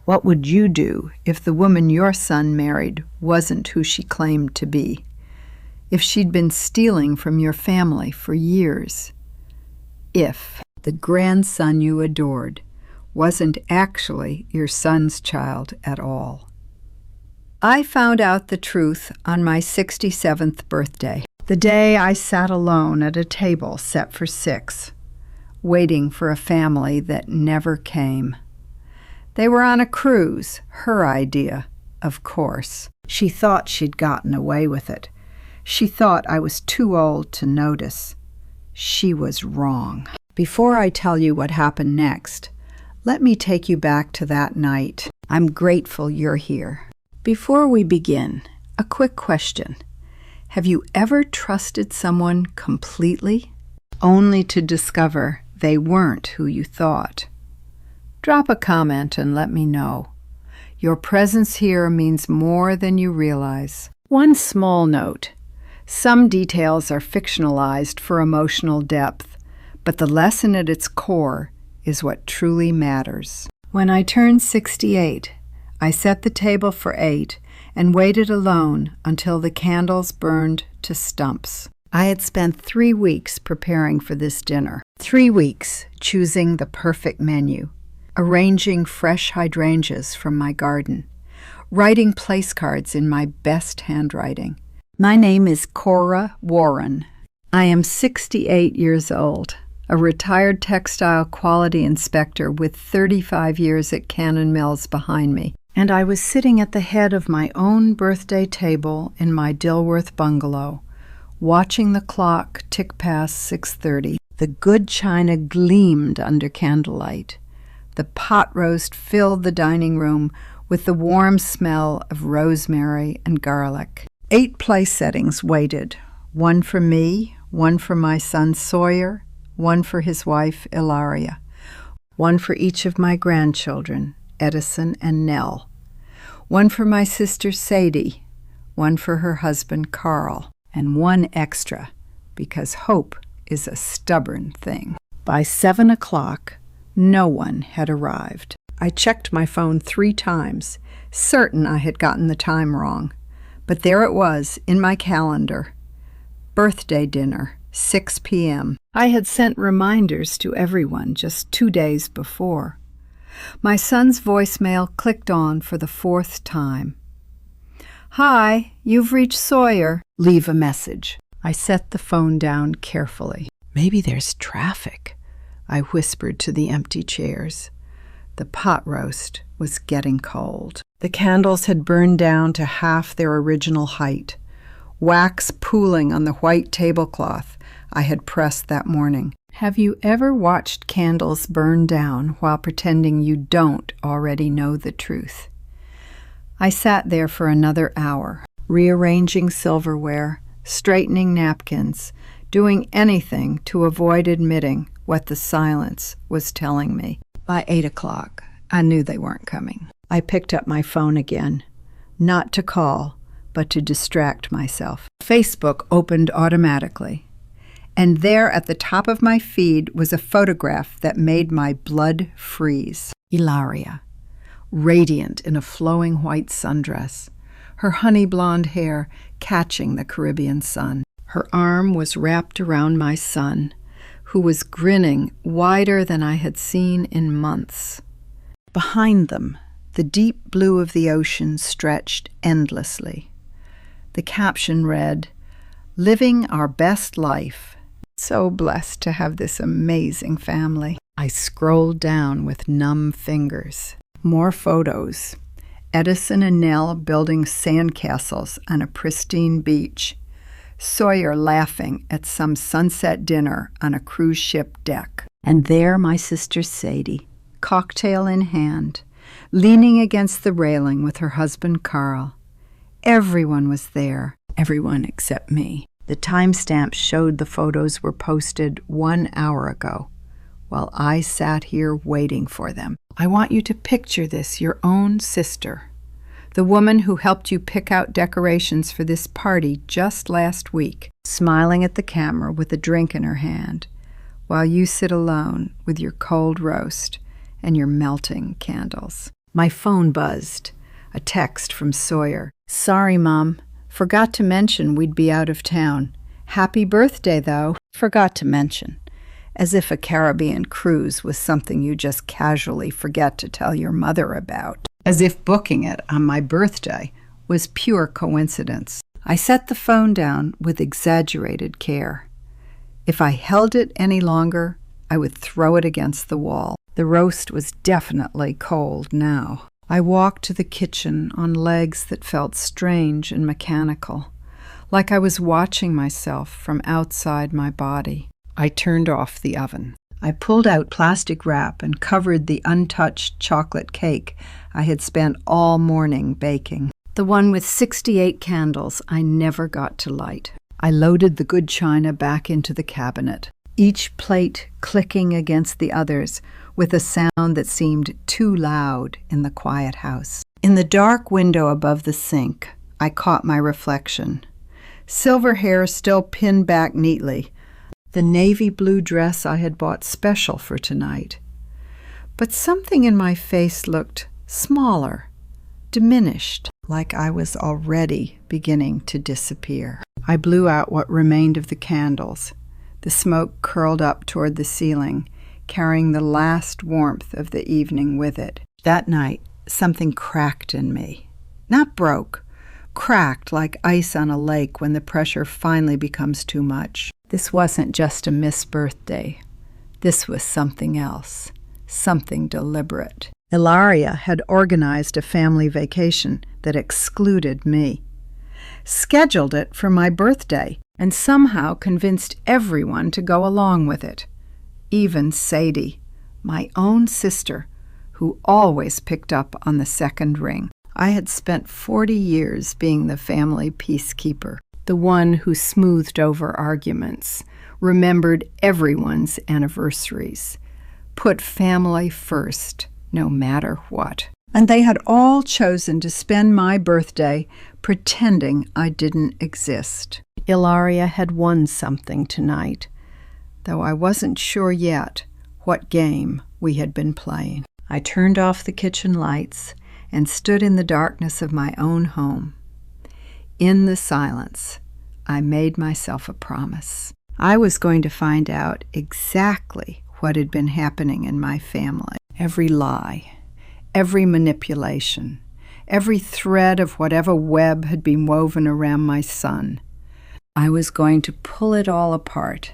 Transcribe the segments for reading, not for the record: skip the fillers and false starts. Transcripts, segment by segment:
What would you do if the woman your son married wasn't who she claimed to be? If she'd been stealing from your family for years? If the grandson you adored wasn't actually your son's child at all? I found out the truth on my 67th birthday, the day I sat alone at a table set for 6, waiting for a family that never came. They were on a cruise, her idea, of course. She thought she'd gotten away with it. She thought I was too old to notice. She was wrong. Before I tell you what happened next, let me take you back to that night. I'm grateful you're here. Before we begin, a quick question. Have you ever trusted someone completely, only to discover they weren't who you thought? Drop a comment and let me know. Your presence here means more than you realize. One small note. Some details are fictionalized for emotional depth, but the lesson at its core is what truly matters. When I turned 68, I set the table for 8 and waited alone until the candles burned to stumps. I had spent 3 weeks preparing for this dinner. 3 weeks choosing the perfect menu, arranging fresh hydrangeas from my garden, writing place cards in my best handwriting. My name is Cora Warren. I am 68 years old, a retired textile quality inspector with 35 years at Cannon Mills behind me, and I was sitting at the head of my own birthday table in my Dilworth bungalow, watching the clock tick past 6:30. The good china gleamed under candlelight. The pot roast filled the dining room with the warm smell of rosemary and garlic. 8 place settings waited, 1 for me, 1 for my son Sawyer, 1 for his wife Ilaria, 1 for each of my grandchildren, Edison and Nell, 1 for my sister Sadie, 1 for her husband Carl, and 1 extra, because hope is a stubborn thing. By 7 o'clock, no one had arrived. I checked my phone 3 times, certain I had gotten the time wrong. But there it was in my calendar. Birthday dinner, 6 p.m. I had sent reminders to everyone just 2 days before. My son's voicemail clicked on for the 4th time. "Hi, you've reached Sawyer. Leave a message." I set the phone down carefully. "Maybe there's traffic," I whispered to the empty chairs. The pot roast was getting cold. The candles had burned down to half their original height, wax pooling on the white tablecloth I had pressed that morning. Have you ever watched candles burn down while pretending you don't already know the truth? I sat there for another hour, rearranging silverware, straightening napkins, doing anything to avoid admitting what the silence was telling me. By 8 o'clock, I knew they weren't coming. I picked up my phone again, not to call, but to distract myself. Facebook opened automatically, and there at the top of my feed was a photograph that made my blood freeze. Ilaria, radiant in a flowing white sundress, her honey blonde hair catching the Caribbean sun. Her arm was wrapped around my son, who was grinning wider than I had seen in months. Behind them, the deep blue of the ocean stretched endlessly. The caption read, "Living our best life. So blessed to have this amazing family." I scrolled down with numb fingers. More photos. Edison and Nell building sandcastles on a pristine beach. Sawyer laughing at some sunset dinner on a cruise ship deck. And there my sister Sadie, cocktail in hand, leaning against the railing with her husband Carl. Everyone was there, everyone except me. The timestamp showed the photos were posted 1 hour ago, while I sat here waiting for them. I want you to picture this, your own sister, the woman who helped you pick out decorations for this party just last week, smiling at the camera with a drink in her hand, while you sit alone with your cold roast and your melting candles. My phone buzzed. A text from Sawyer. "Sorry, Mom. Forgot to mention we'd be out of town. Happy birthday, though. Forgot to mention." As if a Caribbean cruise was something you just casually forget to tell your mother about. As if booking it on my birthday was pure coincidence. I set the phone down with exaggerated care. If I held it any longer, I would throw it against the wall. The roast was definitely cold now. I walked to the kitchen on legs that felt strange and mechanical, like I was watching myself from outside my body. I turned off the oven. I pulled out plastic wrap and covered the untouched chocolate cake I had spent all morning baking. The one with 68 candles I never got to light. I loaded the good china back into the cabinet, each plate clicking against the others with a sound that seemed too loud in the quiet house. In the dark window above the sink, I caught my reflection. Silver hair still pinned back neatly, the navy blue dress I had bought special for tonight. But something in my face looked smaller, diminished, like I was already beginning to disappear. I blew out what remained of the candles. The smoke curled up toward the ceiling, carrying the last warmth of the evening with it. That night, something cracked in me. Not broke, cracked like ice on a lake when the pressure finally becomes too much. This wasn't just a missed birthday. This was something else, something deliberate. Ilaria had organized a family vacation that excluded me, scheduled it for my birthday, and somehow convinced everyone to go along with it. Even Sadie, my own sister, who always picked up on the second ring. I had spent 40 years being the family peacekeeper, the one who smoothed over arguments, remembered everyone's anniversaries, put family first, no matter what. And they had all chosen to spend my birthday pretending I didn't exist. Ilaria had won something tonight, though I wasn't sure yet what game we had been playing. I turned off the kitchen lights and stood in the darkness of my own home. In the silence, I made myself a promise. I was going to find out exactly what had been happening in my family. Every lie, every manipulation, every thread of whatever web had been woven around my son. I was going to pull it all apart,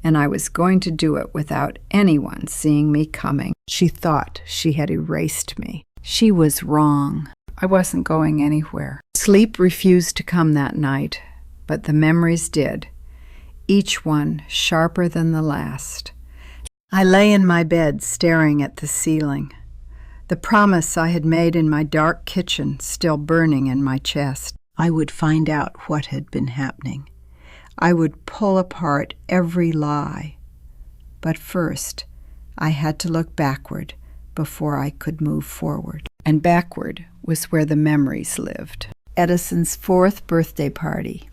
and I was going to do it without anyone seeing me coming. She thought she had erased me. She was wrong. I wasn't going anywhere. Sleep refused to come that night, but the memories did, each one sharper than the last. I lay in my bed staring at the ceiling, the promise I had made in my dark kitchen still burning in my chest. I would find out what had been happening. I would pull apart every lie. But first, I had to look backward before I could move forward. And backward was where the memories lived. Edison's 4th birthday party.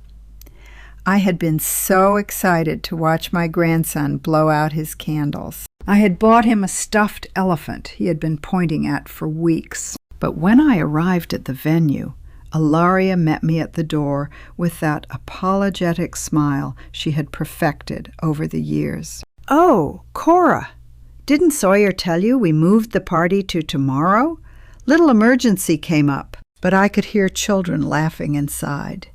I had been so excited to watch my grandson blow out his candles. I had bought him a stuffed elephant he had been pointing at for weeks. But when I arrived at the venue, Ilaria met me at the door with that apologetic smile she had perfected over the years. "Oh, Cora, didn't Sawyer tell you we moved the party to tomorrow? Little emergency came up." But I could hear children laughing inside.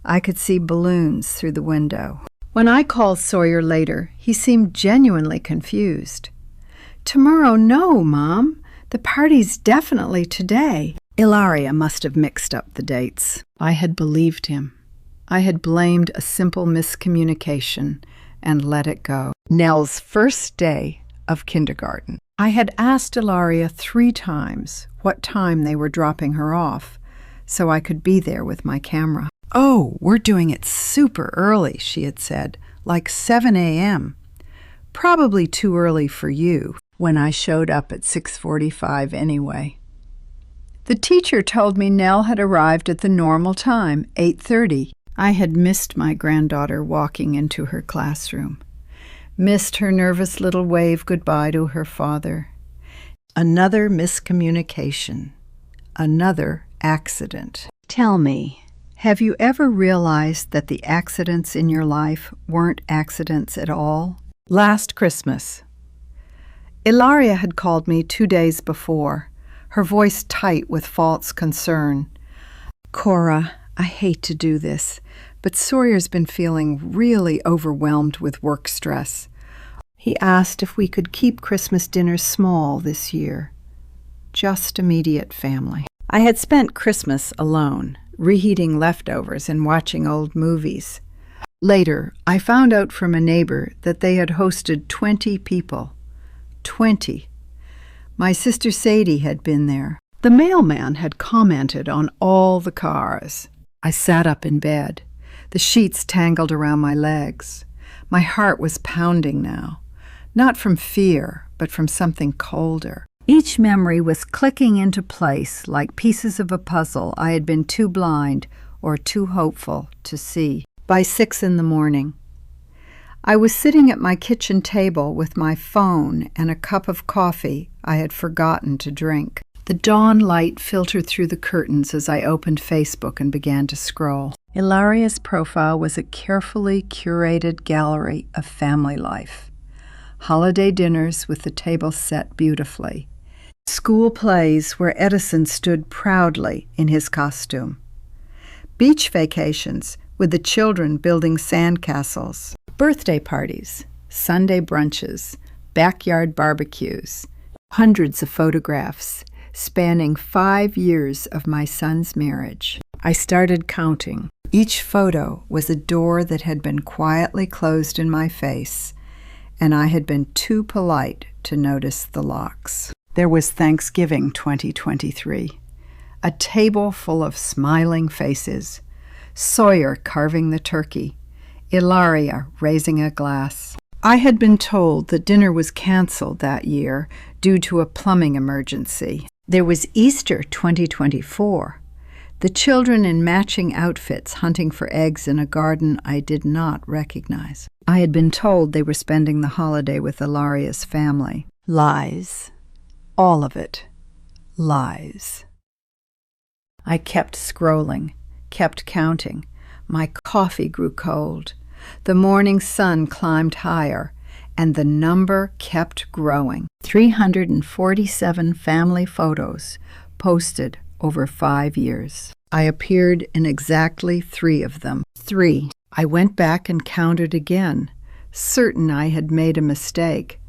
I could see balloons through the window. When I called Sawyer later, he seemed genuinely confused. "Tomorrow, no, Mom. The party's definitely today." Ilaria must have mixed up the dates. I had believed him. I had blamed a simple miscommunication and let it go. Nell's first day of kindergarten. I had asked Ilaria 3 times what time they were dropping her off, so I could be there with my camera. "Oh, we're doing it super early," she had said, "like 7 a.m. Probably too early for you," when I showed up at 6:45 anyway. The teacher told me Nell had arrived at the normal time, 8:30. I had missed my granddaughter walking into her classroom, missed her nervous little wave goodbye to her father. Another miscommunication. Another accident. Tell me, have you ever realized that the accidents in your life weren't accidents at all? Last Christmas. Ilaria had called me 2 days before, her voice tight with false concern. Cora, I hate to do this, but Sawyer's been feeling really overwhelmed with work stress. He asked if we could keep Christmas dinner small this year. Just immediate family. I had spent Christmas alone, reheating leftovers and watching old movies. Later, I found out from a neighbor that they had hosted 20 people. 20. My sister Sadie had been there. The mailman had commented on all the cars. I sat up in bed. The sheets tangled around my legs. My heart was pounding now, not from fear, but from something colder. Each memory was clicking into place like pieces of a puzzle I had been too blind or too hopeful to see. By 6 a.m, I was sitting at my kitchen table with my phone and a cup of coffee I had forgotten to drink. The dawn light filtered through the curtains as I opened Facebook and began to scroll. Ilaria's profile was a carefully curated gallery of family life. Holiday dinners with the table set beautifully. School plays where Edison stood proudly in his costume. Beach vacations with the children building sandcastles. Birthday parties, Sunday brunches, backyard barbecues. Hundreds of photographs spanning 5 years of my son's marriage. I started counting. Each photo was a door that had been quietly closed in my face, and I had been too polite to notice the locks. There was Thanksgiving 2023, a table full of smiling faces, Sawyer carving the turkey, Ilaria raising a glass. I had been told that dinner was canceled that year due to a plumbing emergency. There was Easter 2024, the children in matching outfits hunting for eggs in a garden I did not recognize. I had been told they were spending the holiday with Ilaria's family. Lies. All of it. Lies. I kept scrolling, kept counting. My coffee grew cold. The morning sun climbed higher, and the number kept growing. 347 family photos posted over 5 years. I appeared in exactly 3 of them. 3. I went back and counted again, certain I had made a mistake,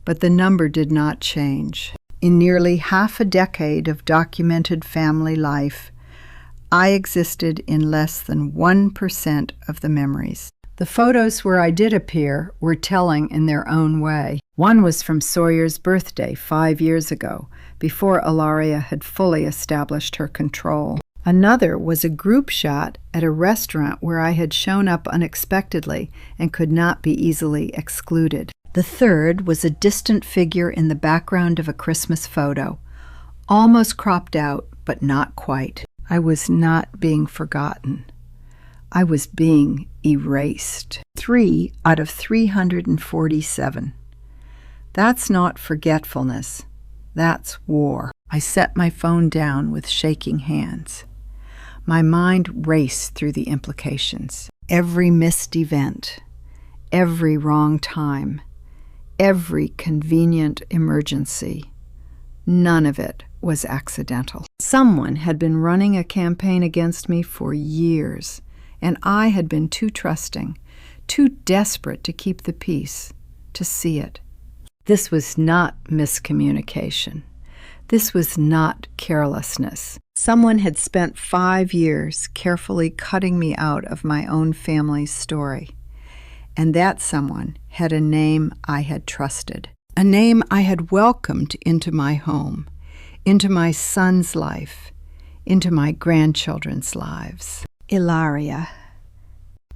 but the number did not change. In nearly half a decade of documented family life, I existed in less than 1% of the memories. The photos where I did appear were telling in their own way. One was from Sawyer's birthday 5 years ago, before Ilaria had fully established her control. Another was a group shot at a restaurant where I had shown up unexpectedly and could not be easily excluded. The third was a distant figure in the background of a Christmas photo, almost cropped out, but not quite. I was not being forgotten. I was being erased. 3 out of 347. That's not forgetfulness. That's war. I set my phone down with shaking hands. My mind raced through the implications. Every missed event, every wrong time, every convenient emergency. None of it was accidental. Someone had been running a campaign against me for years, and I had been too trusting, too desperate to keep the peace, to see it. This was not miscommunication. This was not carelessness. Someone had spent 5 years carefully cutting me out of my own family's story, and that someone had a name I had trusted, a name I had welcomed into my home, into my son's life, into my grandchildren's lives. Ilaria.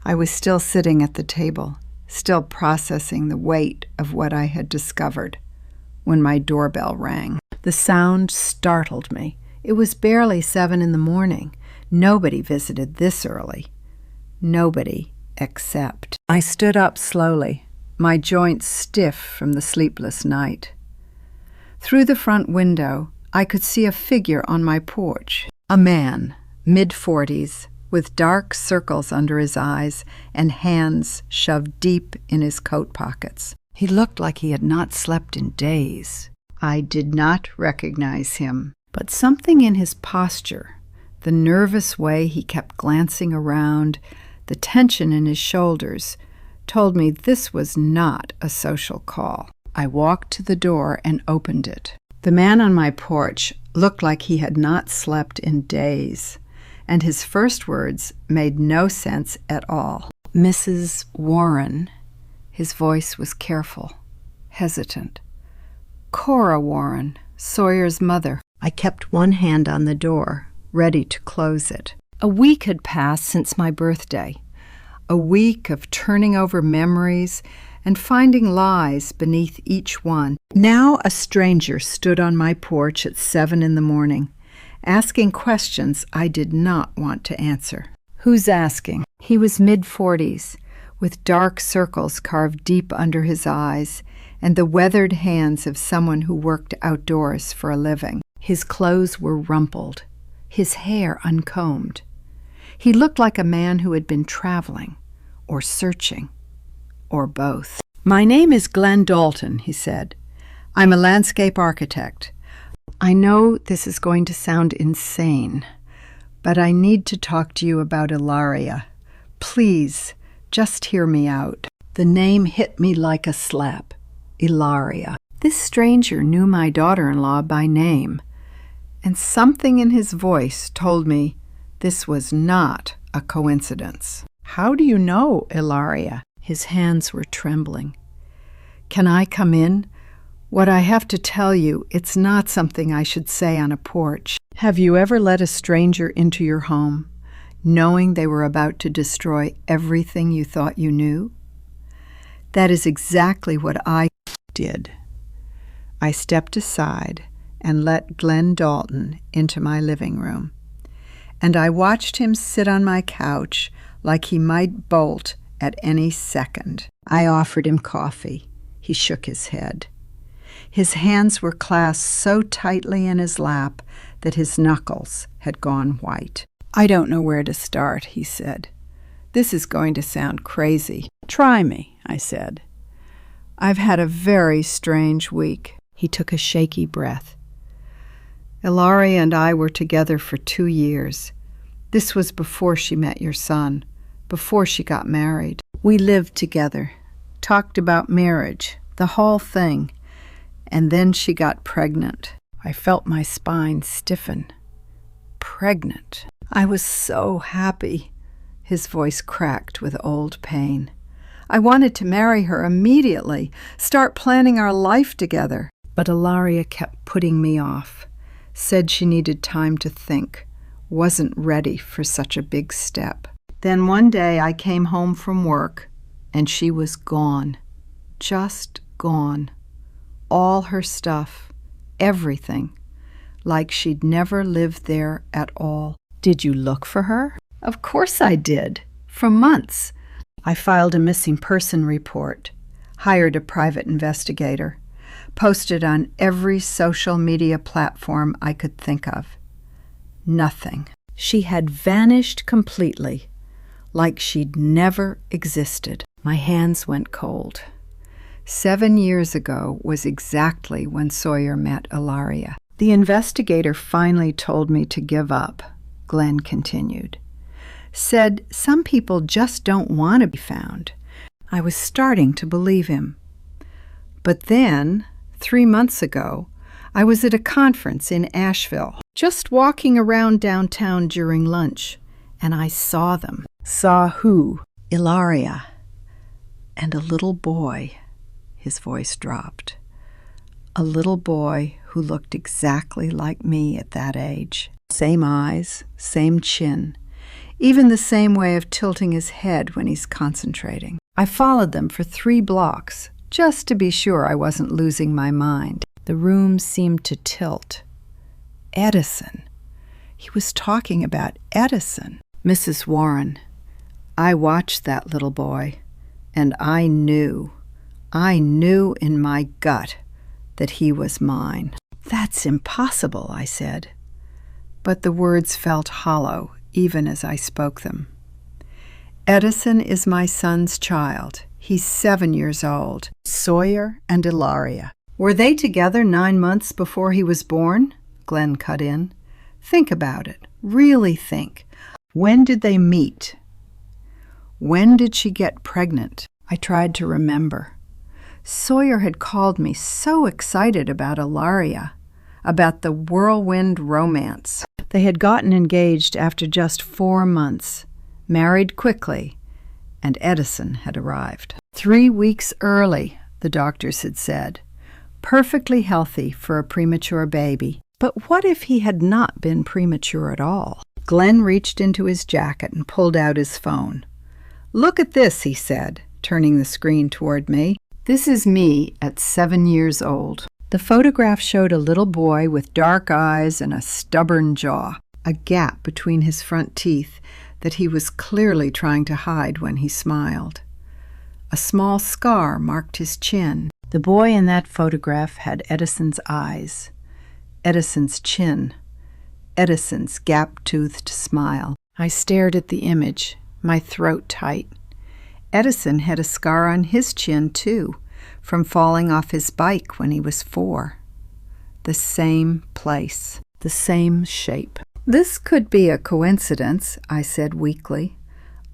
I was still sitting at the table, still processing the weight of what I had discovered, when my doorbell rang. The sound startled me. It was barely 7 a.m. Nobody visited this early. Nobody except. I stood up slowly, my joints stiff from the sleepless night. Through the front window, I could see a figure on my porch. A man, mid-40s, with dark circles under his eyes and hands shoved deep in his coat pockets. He looked like he had not slept in days. I did not recognize him, but something in his posture, the nervous way he kept glancing around, the tension in his shoulders, told me this was not a social call. I walked to the door and opened it. The man on my porch looked like he had not slept in days, and his first words made no sense at all. "Mrs. Warren." His voice was careful, hesitant. "Cora Warren, Sawyer's mother." I kept one hand on the door, ready to close it. A week had passed since my birthday, a week of turning over memories and finding lies beneath each one. Now a stranger stood on my porch at 7 in the morning, asking questions I did not want to answer. "Who's asking?" He was mid-40s, with dark circles carved deep under his eyes and the weathered hands of someone who worked outdoors for a living. His clothes were rumpled, his hair uncombed. He looked like a man who had been traveling, or searching, or both. "My name is Glenn Dalton," he said. "I'm a landscape architect. I know this is going to sound insane, but I need to talk to you about Ilaria. Please, just hear me out." The name hit me like a slap. Ilaria. This stranger knew my daughter-in-law by name, and something in his voice told me this was not a coincidence. "How do you know Ilaria?" His hands were trembling. "Can I come in? What I have to tell you, it's not something I should say on a porch. Have you ever let a stranger into your home, knowing they were about to destroy everything you thought you knew?" That is exactly what I did. I stepped aside and let Glenn Dalton into my living room, and I watched him sit on my couch like he might bolt at any second. I offered him coffee. He shook his head. His hands were clasped so tightly in his lap that his knuckles had gone white. "I don't know where to start," he said. "This is going to sound crazy." "Try me," I said. "I've had a very strange week." He took a shaky breath. "Ilaria and I were together for 2 years. This was before she met your son, before she got married. We lived together, talked about marriage, the whole thing, and then she got pregnant." I felt my spine stiffen. Pregnant. I was so happy. His voice cracked with old pain. I wanted to marry her immediately, start planning our life together. But Ilaria kept putting me off, said she needed time to think, wasn't ready for such a big step. Then one day I came home from work, and she was gone. Just gone. All her stuff, everything, like she'd never lived there at all. "Did you look for her?" "Of course I did, for months. I filed a missing person report, hired a private investigator, posted on every social media platform I could think of. Nothing. She had vanished completely, like she'd never existed." My hands went cold. 7 years ago was exactly when Sawyer met Ilaria. "The investigator finally told me to give up," Glenn continued. "Said some people just don't want to be found." I was starting to believe him. But then, 3 months ago, I was at a conference in Asheville, just walking around downtown during lunch, and I saw them. "Saw who?" "Ilaria. And a little boy." His voice dropped. "A little boy who looked exactly like me at that age. Same eyes, same chin, even the same way of tilting his head when he's concentrating." I followed them for 3 blocks, just to be sure I wasn't losing my mind. The room seemed to tilt. Edison. He was talking about Edison. "Mrs. Warren, I watched that little boy, and I knew in my gut that he was mine. "That's impossible," I said. But the words felt hollow, even as I spoke them. "Edison is my son's child. He's 7 years old. Sawyer and Ilaria." "Were they together 9 months before he was born?" Glenn cut in. "Think about it. Really think. When did they meet? When did she get pregnant?" I tried to remember. Sawyer had called me so excited about Ilaria, about the whirlwind romance. They had gotten engaged after just 4 months, married quickly, and Edison had arrived. 3 weeks early, the doctors had said. Perfectly healthy for a premature baby. But what if he had not been premature at all? Glenn reached into his jacket and pulled out his phone. "Look at this," he said, turning the screen toward me. "This is me at 7 years old." The photograph showed a little boy with dark eyes and a stubborn jaw, a gap between his front teeth that he was clearly trying to hide when he smiled. A small scar marked his chin. The boy in that photograph had Edison's eyes, Edison's chin, Edison's gap-toothed smile. I stared at the image, my throat tight. Edison had a scar on his chin, too, from falling off his bike when he was 4. The same place, the same shape. "This could be a coincidence," I said weakly.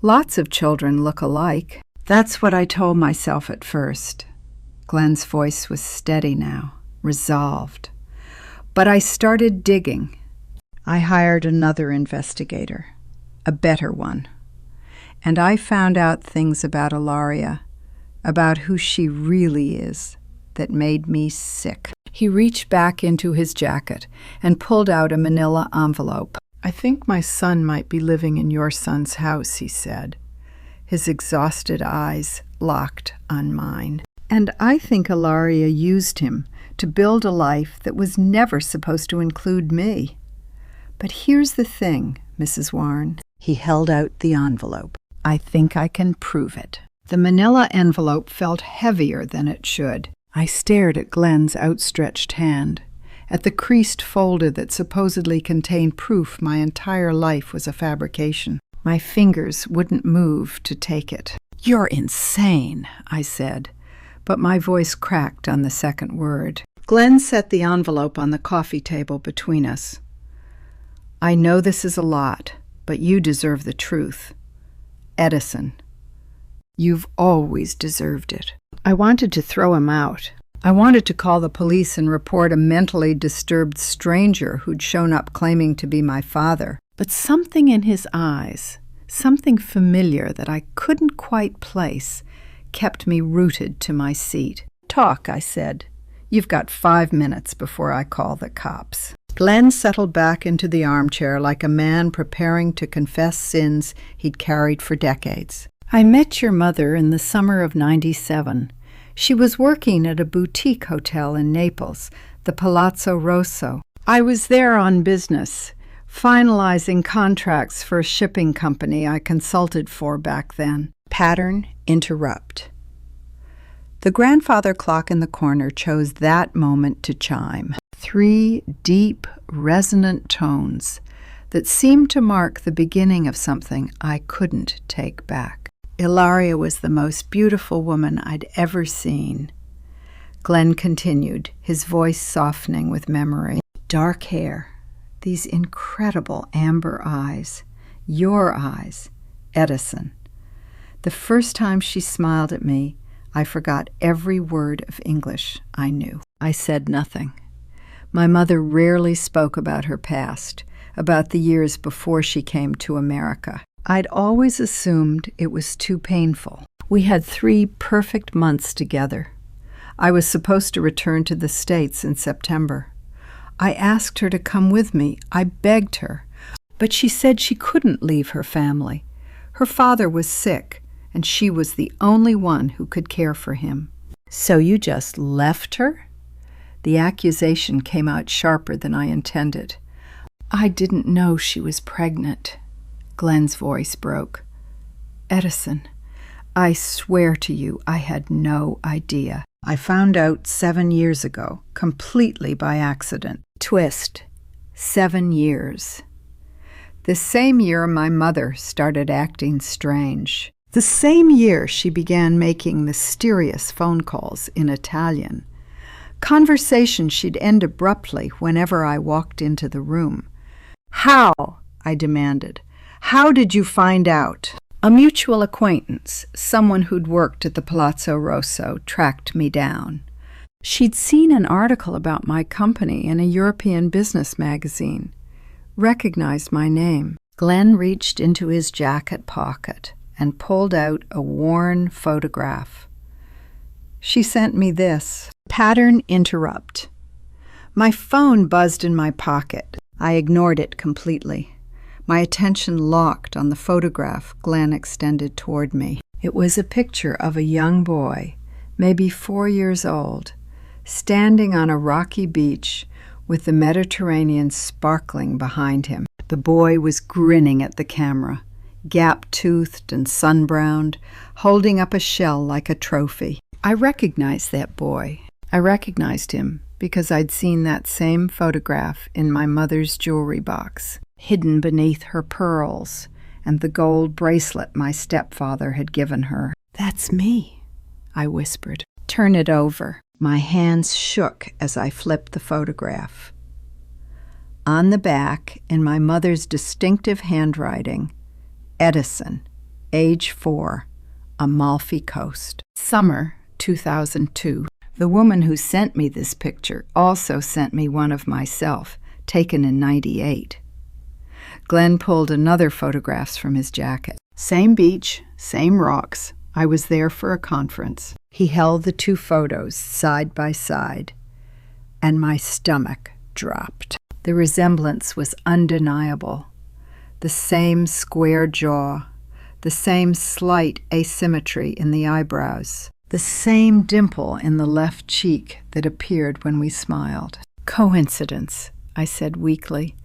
"Lots of children look alike." That's what I told myself at first. Glenn's voice was steady now, resolved. But I started digging. I hired another investigator, a better one. And I found out things about Ilaria, about who she really is, that made me sick. He reached back into his jacket and pulled out a manila envelope. "I think my son might be living in your son's house," he said. His exhausted eyes locked on mine. "And I think Ilaria used him to build a life that was never supposed to include me. But here's the thing, Mrs. Warren." He held out the envelope. "I think I can prove it." The manila envelope felt heavier than it should. I stared at Glenn's outstretched hand, at the creased folder that supposedly contained proof my entire life was a fabrication. My fingers wouldn't move to take it. "You're insane," I said, but my voice cracked on the second word. Glenn set the envelope on the coffee table between us. "I know this is a lot, but you deserve the truth. Edison. You've always deserved it." I wanted to throw him out. I wanted to call the police and report a mentally disturbed stranger who'd shown up claiming to be my father. But something in his eyes, something familiar that I couldn't quite place, kept me rooted to my seat. "Talk," I said. "You've got 5 minutes before I call the cops." Glenn settled back into the armchair like a man preparing to confess sins he'd carried for decades. "I met your mother in the summer of '97. She was working at a boutique hotel in Naples, the Palazzo Rosso. I was there on business, finalizing contracts for a shipping company I consulted for back then." Pattern interrupt. The grandfather clock in the corner chose that moment to chime. 3 deep, resonant tones that seemed to mark the beginning of something I couldn't take back. Ilaria was the most beautiful woman I'd ever seen. Glenn continued, his voice softening with memory. "Dark hair, these incredible amber eyes, your eyes, Edison. The first time she smiled at me, I forgot every word of English I knew." I said nothing. My mother rarely spoke about her past, about the years before she came to America. I'd always assumed it was too painful. We had 3 perfect months together. I was supposed to return to the States in September. I asked her to come with me. I begged her. But she said she couldn't leave her family. Her father was sick, and she was the only one who could care for him. "So you just left her?" The accusation came out sharper than I intended. "I didn't know she was pregnant." Glenn's voice broke. "Edison, I swear to you I had no idea." I found out 7 years ago, completely by accident. Twist. 7 years. The same year my mother started acting strange. The same year she began making mysterious phone calls in Italian. Conversation she'd end abruptly whenever I walked into the room. "How?" I demanded. "How did you find out?" A mutual acquaintance, someone who'd worked at the Palazzo Rosso, tracked me down. She'd seen an article about my company in a European business magazine, recognized my name. Glenn reached into his jacket pocket and pulled out a worn photograph. She sent me this. Pattern interrupt. My phone buzzed in my pocket. I ignored it completely. My attention locked on the photograph Glenn extended toward me. It was a picture of a young boy, maybe 4 years old, standing on a rocky beach with the Mediterranean sparkling behind him. The boy was grinning at the camera, gap-toothed and sun-browned, holding up a shell like a trophy. I recognized that boy. I recognized him because I'd seen that same photograph in my mother's jewelry box, hidden beneath her pearls and the gold bracelet my stepfather had given her. "That's me," I whispered. "Turn it over." My hands shook as I flipped the photograph. On the back, in my mother's distinctive handwriting, Edison, age 4, Amalfi Coast. Summer 2002. The woman who sent me this picture also sent me one of myself, taken in '98. Glenn pulled another photograph from his jacket. Same beach, same rocks. I was there for a conference. He held the 2 photos side by side, and my stomach dropped. The resemblance was undeniable. The same square jaw, the same slight asymmetry in the eyebrows, the same dimple in the left cheek that appeared when we smiled. "Coincidence," I said weakly.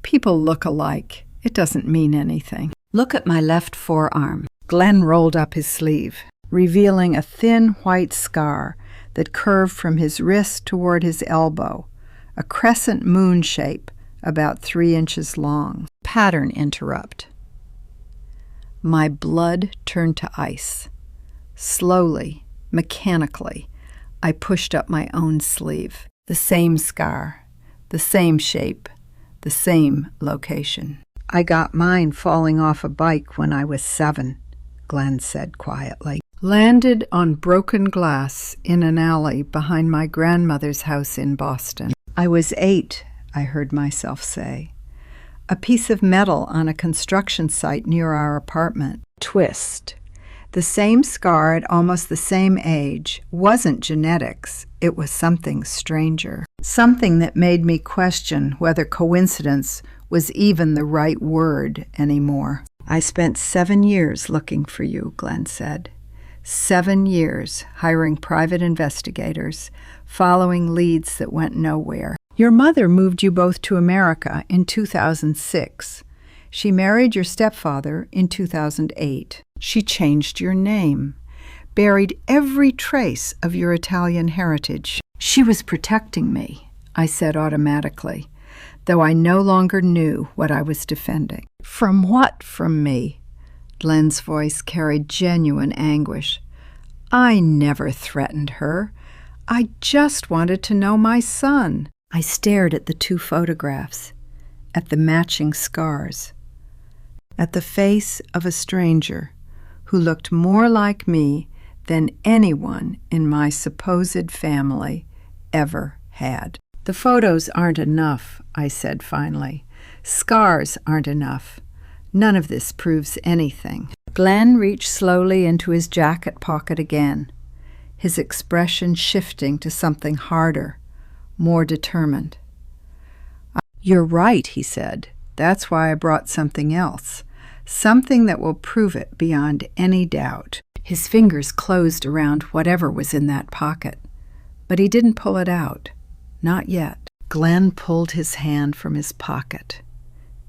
"People look alike. It doesn't mean anything." "Look at my left forearm." Glenn rolled up his sleeve, revealing a thin white scar that curved from his wrist toward his elbow, a crescent moon shape about 3 inches long. Pattern interrupt. My blood turned to ice. Slowly, mechanically, I pushed up my own sleeve. The same scar, the same shape, the same location. "I got mine falling off a bike when I was 7, Glenn said quietly. "Landed on broken glass in an alley behind my grandmother's house in Boston. I was 8, I heard myself say. A piece of metal on a construction site near our apartment. Twist. The same scar at almost the same age wasn't genetics. It was something stranger. Something that made me question whether coincidence was even the right word anymore. I spent 7 years looking for you, Glenn said. 7 years hiring private investigators, following leads that went nowhere. Your mother moved you both to America in 2006. She married your stepfather in 2008. She changed your name, buried every trace of your Italian heritage. She was protecting me, I said automatically, though I no longer knew what I was defending. From what from me? Glenn's voice carried genuine anguish. I never threatened her. I just wanted to know my son. I stared at the 2 photographs, at the matching scars, at the face of a stranger who looked more like me than anyone in my supposed family ever had. The photos aren't enough, I said finally. Scars aren't enough. None of this proves anything. Glenn reached slowly into his jacket pocket again, his expression shifting to something harder, more determined. You're right, he said. That's why I brought something else. Something that will prove it beyond any doubt. His fingers closed around whatever was in that pocket, but he didn't pull it out. Not yet. Glenn pulled his hand from his pocket,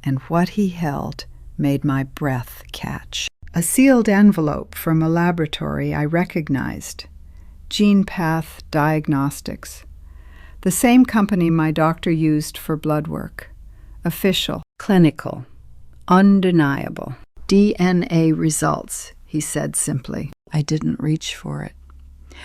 and what he held made my breath catch. A sealed envelope from a laboratory I recognized. GenePath Diagnostics. The same company my doctor used for blood work. Official, clinical, undeniable. DNA results, he said simply. I didn't reach for it.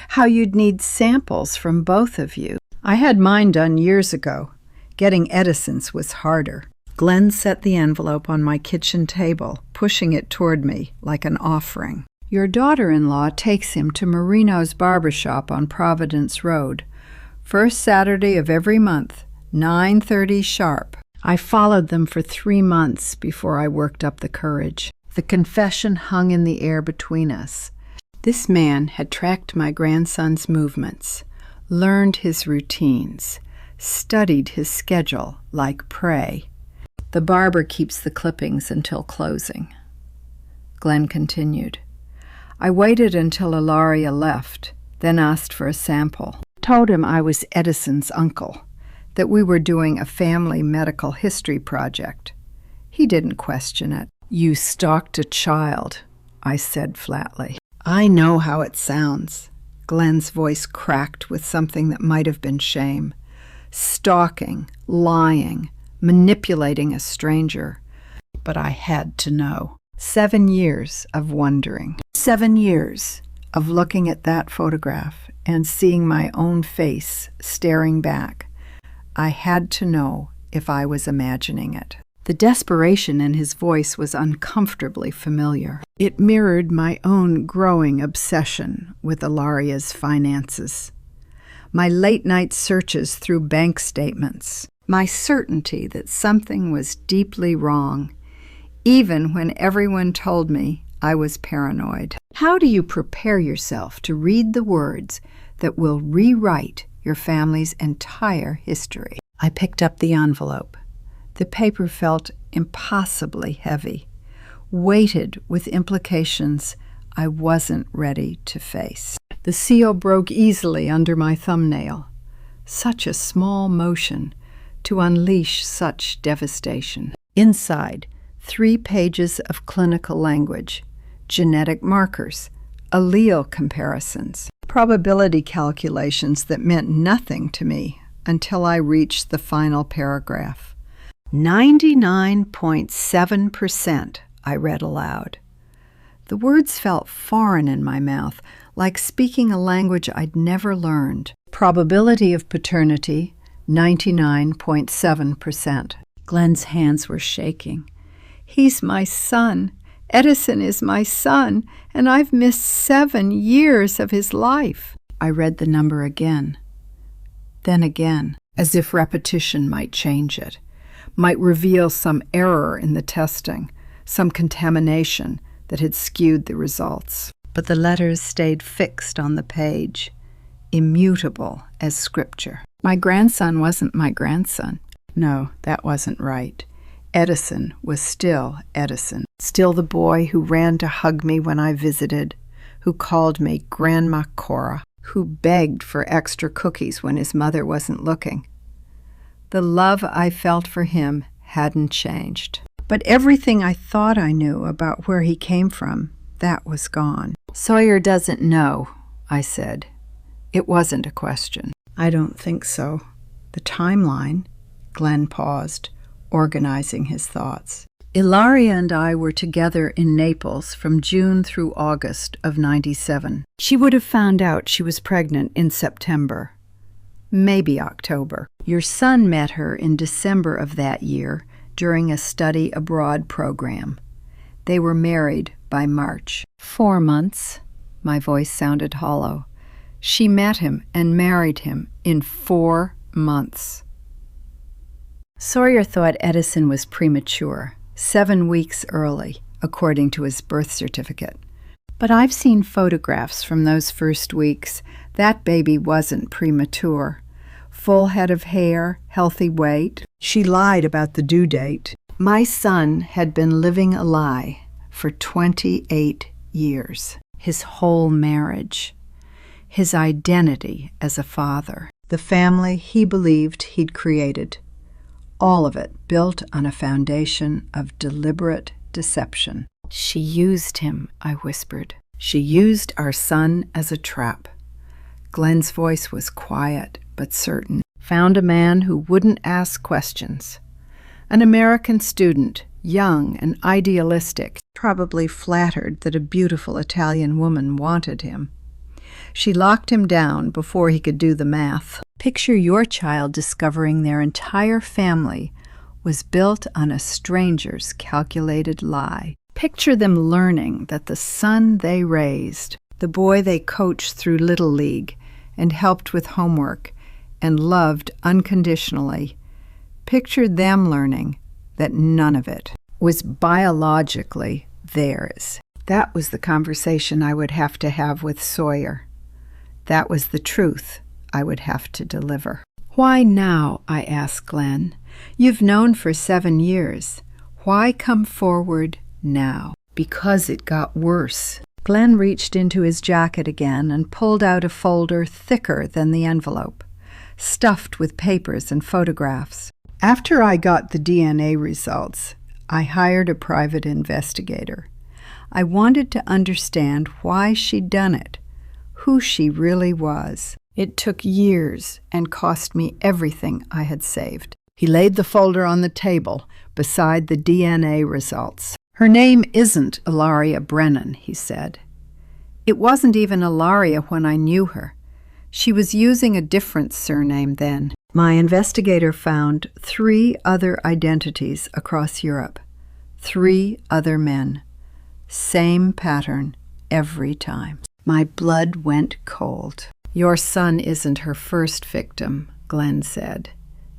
How you'd need samples from both of you. I had mine done years ago. Getting Edison's was harder. Glenn set the envelope on my kitchen table, pushing it toward me like an offering. Your daughter-in-law takes him to Marino's barbershop on Providence Road. First Saturday of every month, 9:30 sharp. I followed them for 3 months before I worked up the courage. The confession hung in the air between us. This man had tracked my grandson's movements, learned his routines, studied his schedule like prey. The barber keeps the clippings until closing. Glenn continued. I waited until Ilaria left, then asked for a sample. Told him I was Edison's uncle, that we were doing a family medical history project. He didn't question it. You stalked a child, I said flatly. I know how it sounds. Glenn's voice cracked with something that might have been shame. Stalking, lying, manipulating a stranger. But I had to know. 7 years of wondering. 7 years of looking at that photograph and seeing my own face staring back. I had to know if I was imagining it. The desperation in his voice was uncomfortably familiar. It mirrored my own growing obsession with Ilaria's finances. My late-night searches through bank statements. My certainty that something was deeply wrong, even when everyone told me I was paranoid. How do you prepare yourself to read the words that will rewrite your family's entire history? I picked up the envelope. The paper felt impossibly heavy, weighted with implications I wasn't ready to face. The seal broke easily under my thumbnail. Such a small motion to unleash such devastation. Inside, 3 pages of clinical language, genetic markers, allele comparisons, probability calculations that meant nothing to me until I reached the final paragraph. 99.7%, I read aloud. The words felt foreign in my mouth, like speaking a language I'd never learned. Probability of paternity, 99.7%. Glenn's hands were shaking. He's my son. Edison is my son, and I've missed 7 years of his life. I read the number again, then again, as if repetition might change it, might reveal some error in the testing, some contamination that had skewed the results. But the letters stayed fixed on the page, immutable as scripture. My grandson wasn't my grandson. No, that wasn't right. Edison was still Edison, still the boy who ran to hug me when I visited, who called me Grandma Cora, who begged for extra cookies when his mother wasn't looking. The love I felt for him hadn't changed. But everything I thought I knew about where he came from, that was gone. Sawyer doesn't know, I said. It wasn't a question. I don't think so. The timeline, Glenn paused, organizing his thoughts. Ilaria and I were together in Naples from June through August of '97. She would have found out she was pregnant in September, maybe October. Your son met her in December of that year during a study abroad program. They were married by March. 4 months. My voice sounded hollow. She met him and married him in 4 months. Sawyer thought Edison was premature, 7 weeks early, according to his birth certificate. But I've seen photographs from those first weeks. That baby wasn't premature. Full head of hair, healthy weight. She lied about the due date. My son had been living a lie for 28 years. His whole marriage. His identity as a father. The family he believed he'd created. All of it built on a foundation of deliberate deception. She used him, I whispered. She used our son as a trap. Glenn's voice was quiet but certain. Found a man who wouldn't ask questions. An American student, young and idealistic, probably flattered that a beautiful Italian woman wanted him. She locked him down before he could do the math. Picture your child discovering their entire family was built on a stranger's calculated lie. Picture them learning that the son they raised, the boy they coached through Little League and helped with homework and loved unconditionally, picture them learning that none of it was biologically theirs. That was the conversation I would have to have with Sawyer. That was the truth I would have to deliver. Why now? I asked Glenn. You've known for 7 years. Why come forward now? Because it got worse. Glenn reached into his jacket again and pulled out a folder thicker than the envelope, stuffed with papers and photographs. After I got the DNA results, I hired a private investigator. I wanted to understand why she'd done it, who she really was. It took years and cost me everything I had saved. He laid the folder on the table beside the DNA results. Her name isn't Ilaria Brennan, he said. It wasn't even Ilaria when I knew her. She was using a different surname then. My investigator found 3 other identities across Europe. 3 other men. Same pattern every time. My blood went cold. Your son isn't her first victim, Glenn said.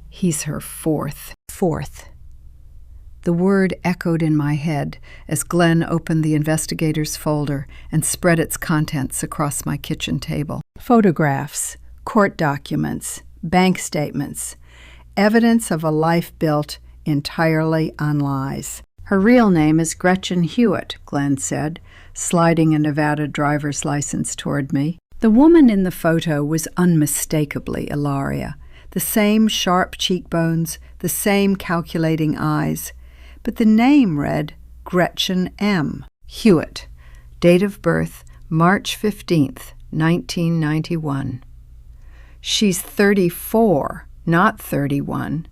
He's her fourth. The word echoed in my head as Glenn opened the investigator's folder and spread its contents across my kitchen table. Photographs, court documents, bank statements, evidence of a life built entirely on lies. Her real name is Gretchen Hewitt, Glenn said, sliding a Nevada driver's license toward me. The woman in the photo was unmistakably Ilaria. The same sharp cheekbones, the same calculating eyes. But the name read Gretchen M. Hewitt. Date of birth, March 15th, 1991. She's 34, not 31.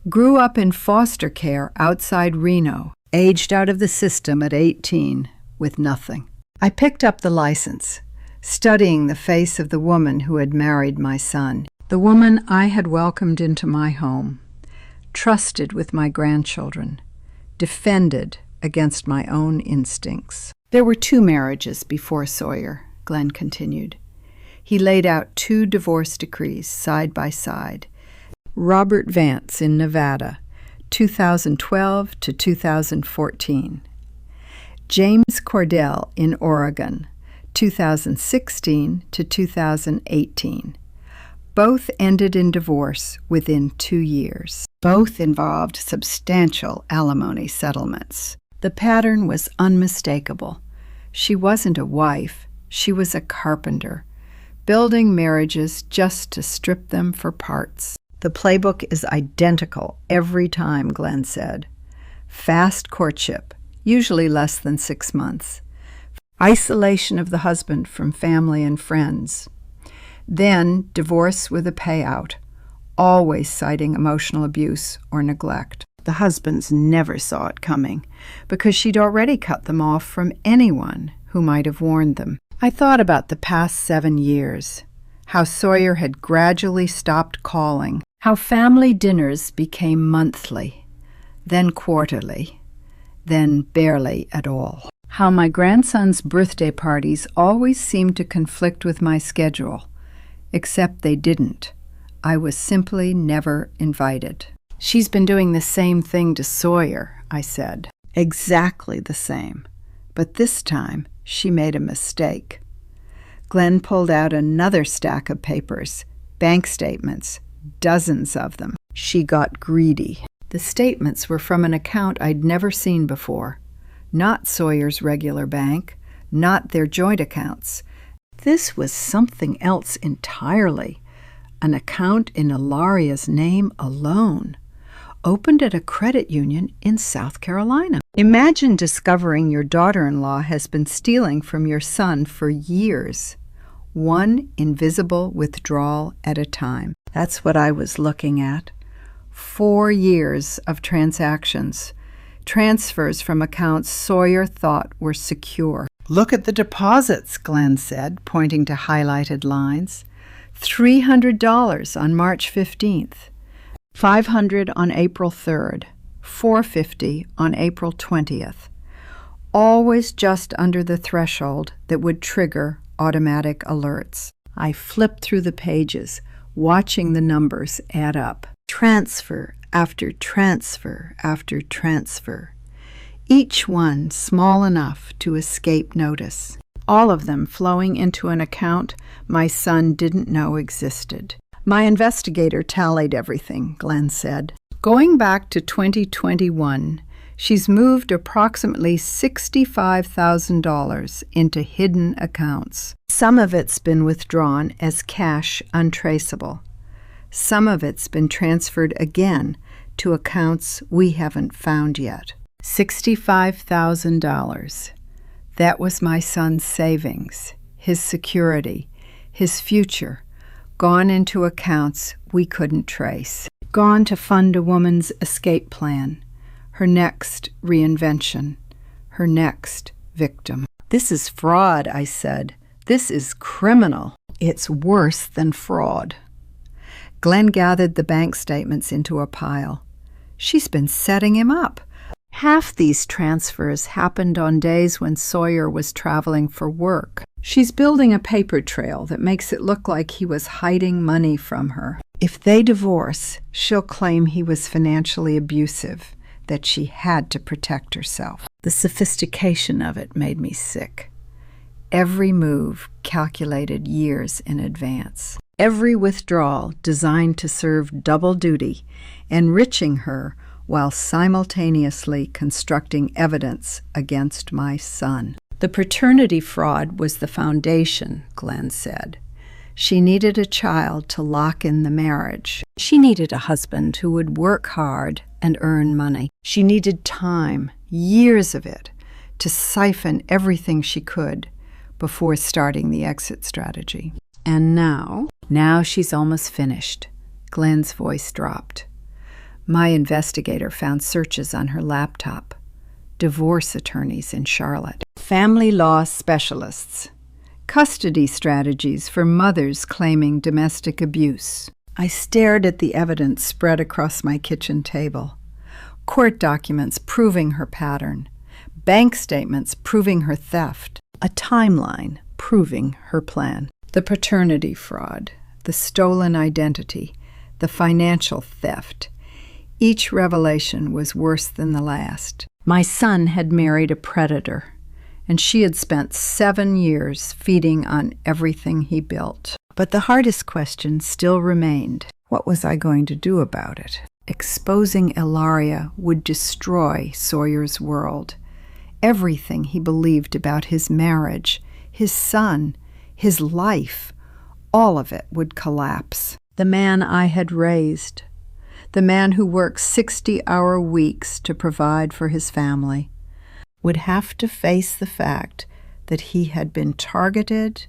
Grew up in foster care outside Reno. Aged out of the system at 18 with nothing. I picked up the license, studying the face of the woman who had married my son. The woman I had welcomed into my home, trusted with my grandchildren, defended against my own instincts. There were 2 marriages before Sawyer, Glenn continued. He laid out 2 divorce decrees side by side. Robert Vance in Nevada, 2012 to 2014. James Cordell in Oregon, 2016 to 2018. Both ended in divorce within 2 years. Both involved substantial alimony settlements. The pattern was unmistakable. She wasn't a wife, she was a carpenter, building marriages just to strip them for parts. The playbook is identical every time, Glenn said. Fast courtship, usually less than 6 months. Isolation of the husband from family and friends. Then divorce with a payout, always citing emotional abuse or neglect. The husbands never saw it coming because she'd already cut them off from anyone who might have warned them. I thought about the past 7 years, how Sawyer had gradually stopped calling, how family dinners became monthly, then quarterly, then barely at all. How my grandson's birthday parties always seemed to conflict with my schedule, except they didn't. I was simply never invited. She's been doing the same thing to Sawyer, I said. Exactly the same. But this time, she made a mistake. Glenn pulled out another stack of papers, bank statements, dozens of them. She got greedy. The statements were from an account I'd never seen before. Not Sawyer's regular bank, not their joint accounts. This was something else entirely. An account in Ilaria's name alone, opened at a credit union in South Carolina. Imagine discovering your daughter-in-law has been stealing from your son for years. one invisible withdrawal at a time. That's what I was looking at. 4 years of transactions, transfers from accounts Sawyer thought were secure. "Look at the deposits," Glenn said, pointing to highlighted lines. $300 on March 15th, $500 on April 3rd, $450 on April 20th. Always just under the threshold that would trigger automatic alerts. I flipped through the pages, watching the numbers add up. Transfer after transfer after transfer, each one small enough to escape notice. All of them flowing into an account my son didn't know existed. "My investigator tallied everything," Glenn said. "Going back to 2021, she's moved approximately $65,000 into hidden accounts. Some of it's been withdrawn as cash untraceable. Some of it's been transferred again to accounts we haven't found yet." $65,000. That was my son's savings, his security, his future, gone into accounts we couldn't trace. Gone to fund a woman's escape plan, her next reinvention, her next victim. "This is fraud," I said. "This is criminal." "It's worse than fraud." Glenn gathered the bank statements into a pile. "She's been setting him up. Half these transfers happened on days when Sawyer was traveling for work. She's building a paper trail that makes it look like he was hiding money from her. If they divorce, she'll claim he was financially abusive, that she had to protect herself." The sophistication of it made me sick. Every move calculated years in advance. Every withdrawal designed to serve double duty, enriching her while simultaneously constructing evidence against my son. The paternity fraud was the foundation, Glenn said. She needed a child to lock in the marriage. She needed a husband who would work hard and earn money. She needed time, years of it, to siphon everything she could before starting the exit strategy. And now she's almost finished. Glenn's voice dropped. My investigator found searches on her laptop. Divorce attorneys in Charlotte. Family law specialists. Custody strategies for mothers claiming domestic abuse. I stared at the evidence spread across my kitchen table. Court documents proving her pattern. Bank statements proving her theft. A timeline proving her plan. The paternity fraud. The stolen identity. The financial theft. Each revelation was worse than the last. My son had married a predator, and she had spent 7 years feeding on everything he built. But the hardest question still remained. What was I going to do about it? Exposing Ilaria would destroy Sawyer's world. Everything he believed about his marriage, his son, his life, all of it would collapse. The man I had raised, the man who worked 60-hour weeks to provide for his family, would have to face the fact that he had been targeted,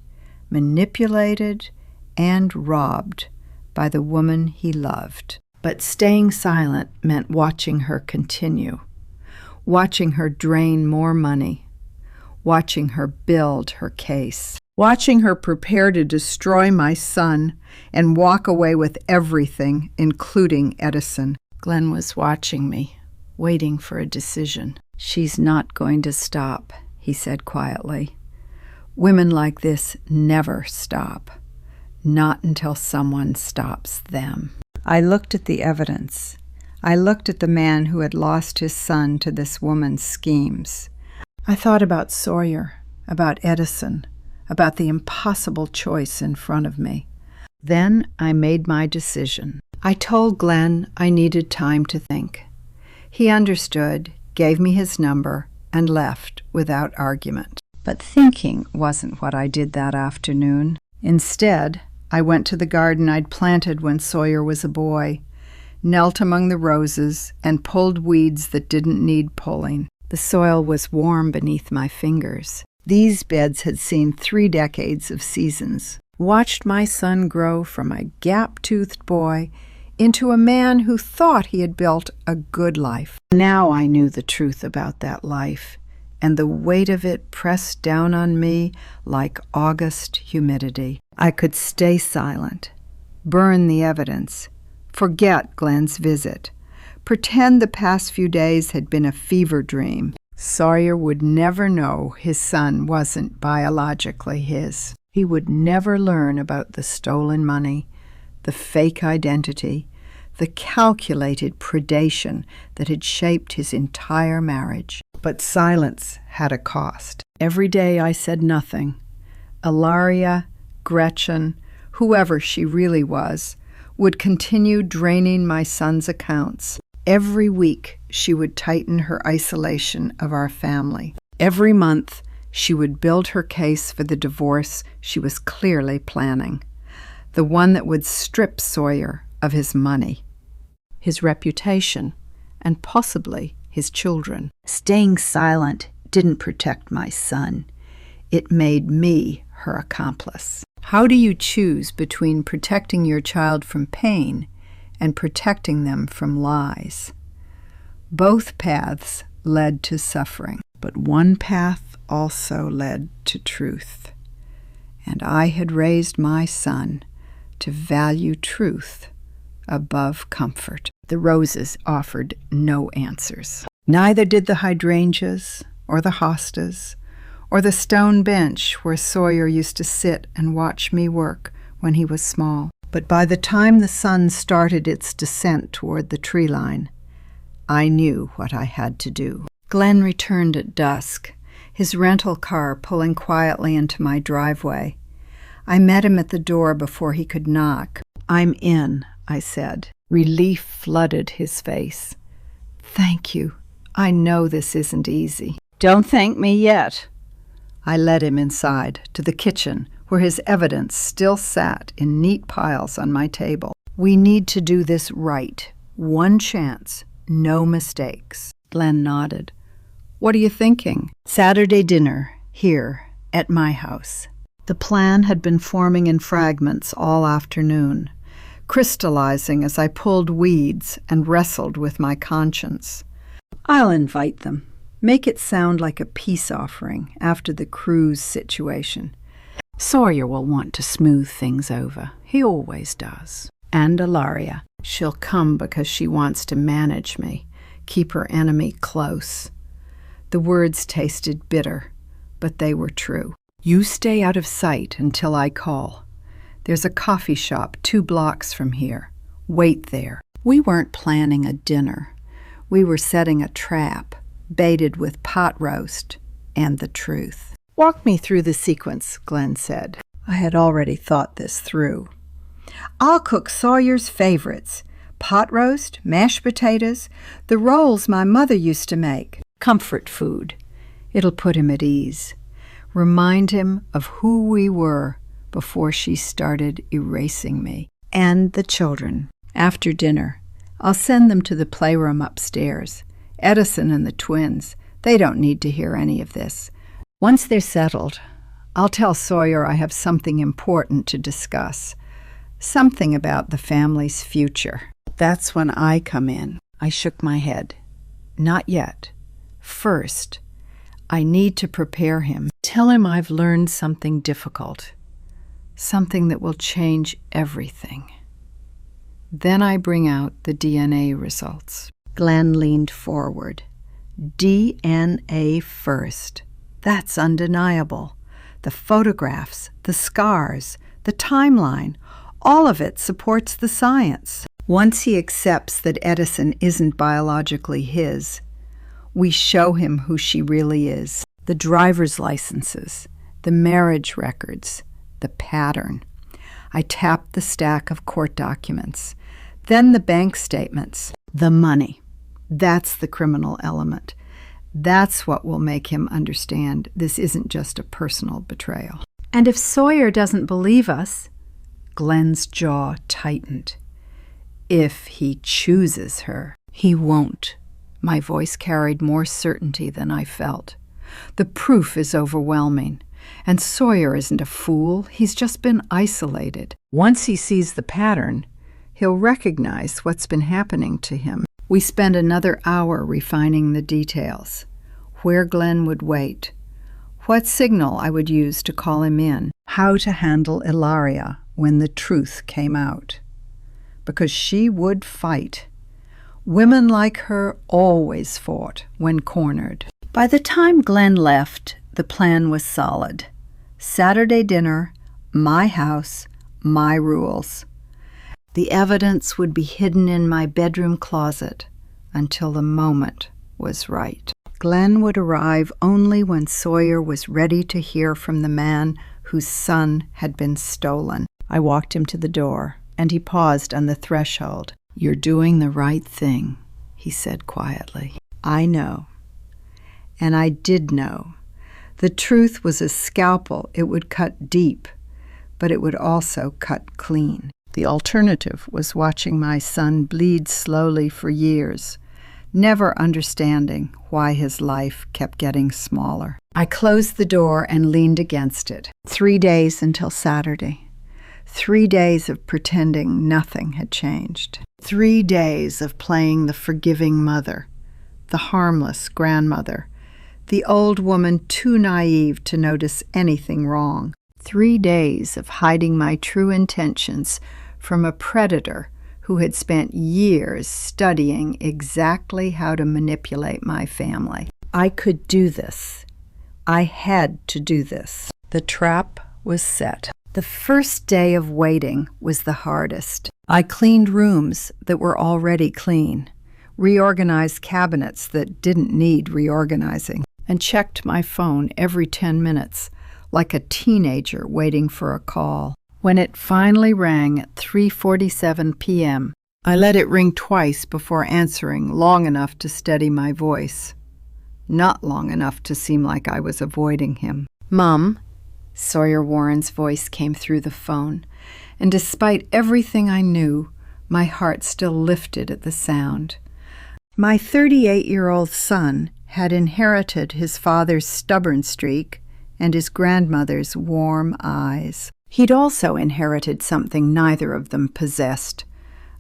manipulated, and robbed by the woman he loved. But staying silent meant watching her continue, watching her drain more money, watching her build her case, watching her prepare to destroy my son and walk away with everything, including Edison. Glenn was watching me, waiting for a decision. She's not going to stop, he said quietly. Women like this never stop, not until someone stops them. I looked at the evidence. I looked at the man who had lost his son to this woman's schemes. I thought about Sawyer, about Edison, about the impossible choice in front of me. Then I made my decision. I told Glenn I needed time to think. He understood, gave me his number, and left without argument. But thinking wasn't what I did that afternoon. Instead, I went to the garden I'd planted when Sawyer was a boy, knelt among the roses, and pulled weeds that didn't need pulling. The soil was warm beneath my fingers. These beds had seen 3 decades of seasons. Watched my son grow from a gap-toothed boy into a man who thought he had built a good life. Now I knew the truth about that life, and the weight of it pressed down on me like August humidity. I could stay silent, burn the evidence, forget Glenn's visit, pretend the past few days had been a fever dream. Sawyer would never know his son wasn't biologically his. He would never learn about the stolen money, the fake identity, the calculated predation that had shaped his entire marriage. But silence had a cost. Every day I said nothing. Ilaria, Gretchen, whoever she really was, would continue draining my son's accounts. Every week she would tighten her isolation of our family. Every month she would build her case for the divorce she was clearly planning, the one that would strip Sawyer of his money, his reputation, and possibly his children. Staying silent didn't protect my son. It made me her accomplice. How do you choose between protecting your child from pain and protecting them from lies? Both paths led to suffering, but one path also led to truth. And I had raised my son to value truth above comfort. The roses offered no answers. Neither did the hydrangeas or the hostas or the stone bench where Sawyer used to sit and watch me work when he was small. But by the time the sun started its descent toward the tree line, I knew what I had to do. Glenn returned at dusk, his rental car pulling quietly into my driveway. I met him at the door before he could knock. "I'm in," I said. Relief flooded his face. "Thank you. I know this isn't easy." "Don't thank me yet." I led him inside, to the kitchen, where his evidence still sat in neat piles on my table. "We need to do this right. One chance, no mistakes." Glenn nodded. "What are you thinking?" "Saturday dinner, here, at my house." The plan had been forming in fragments all afternoon, crystallizing as I pulled weeds and wrestled with my conscience. "I'll invite them. Make it sound like a peace offering after the cruise situation. Sawyer will want to smooth things over. He always does. And Ilaria. She'll come because she wants to manage me, keep her enemy close." The words tasted bitter, but they were true. "You stay out of sight until I call. There's a coffee shop 2 blocks from here. Wait there." We weren't planning a dinner. We were setting a trap, baited with pot roast and the truth. "Walk me through the sequence," Glenn said. I had already thought this through. "I'll cook Sawyer's favorites. Pot roast, mashed potatoes, the rolls my mother used to make. Comfort food. It'll put him at ease. Remind him of who we were before she started erasing me. And the children. After dinner, I'll send them to the playroom upstairs. Edison and the twins. They don't need to hear any of this. Once they're settled, I'll tell Sawyer I have something important to discuss. Something about the family's future." That's when I come in. I shook my head. "Not yet. First, I need to prepare him. Tell him I've learned something difficult. Something that will change everything. Then I bring out the DNA results." Glenn leaned forward. "DNA first. That's undeniable. The photographs, the scars, the timeline, all of it supports the science. Once he accepts that Edison isn't biologically his, we show him who she really is. The driver's licenses, the marriage records, the pattern. I tap the stack of court documents. Then the bank statements, the money. That's the criminal element. That's what will make him understand this isn't just a personal betrayal." "And if Sawyer doesn't believe us?" Glenn's jaw tightened. "If he chooses her." "He won't." My voice carried more certainty than I felt. The proof is overwhelming. And Sawyer isn't a fool. He's just been isolated. Once he sees the pattern, he'll recognize what's been happening to him. We spent another hour refining the details. Where Glenn would wait. What signal I would use to call him in. How to handle Ilaria when the truth came out. Because she would fight. Women like her always fought when cornered. By the time Glenn left, the plan was solid. Saturday dinner, my house, my rules. The evidence would be hidden in my bedroom closet until the moment was right. Glenn would arrive only when Sawyer was ready to hear from the man whose son had been stolen. I walked him to the door, and he paused on the threshold. "You're doing the right thing," he said quietly. I know. And I did know. The truth was a scalpel. It would cut deep, but it would also cut clean. The alternative was watching my son bleed slowly for years, never understanding why his life kept getting smaller. I closed the door and leaned against it. 3 days until Saturday. 3 days of pretending nothing had changed. 3 days of playing the forgiving mother, the harmless grandmother, the old woman too naive to notice anything wrong. 3 days of hiding my true intentions from a predator who had spent years studying exactly how to manipulate my family. I could do this. I had to do this. The trap was set. The first day of waiting was the hardest. I cleaned rooms that were already clean, reorganized cabinets that didn't need reorganizing, and checked my phone every 10 minutes, like a teenager waiting for a call. When it finally rang at 3:47 p.m., I let it ring twice before answering, long enough to steady my voice. Not long enough to seem like I was avoiding him. "Mom," Sawyer Warren's voice came through the phone, and despite everything I knew, my heart still lifted at the sound. My 38-year-old son had inherited his father's stubborn streak and his grandmother's warm eyes. He'd also inherited something neither of them possessed,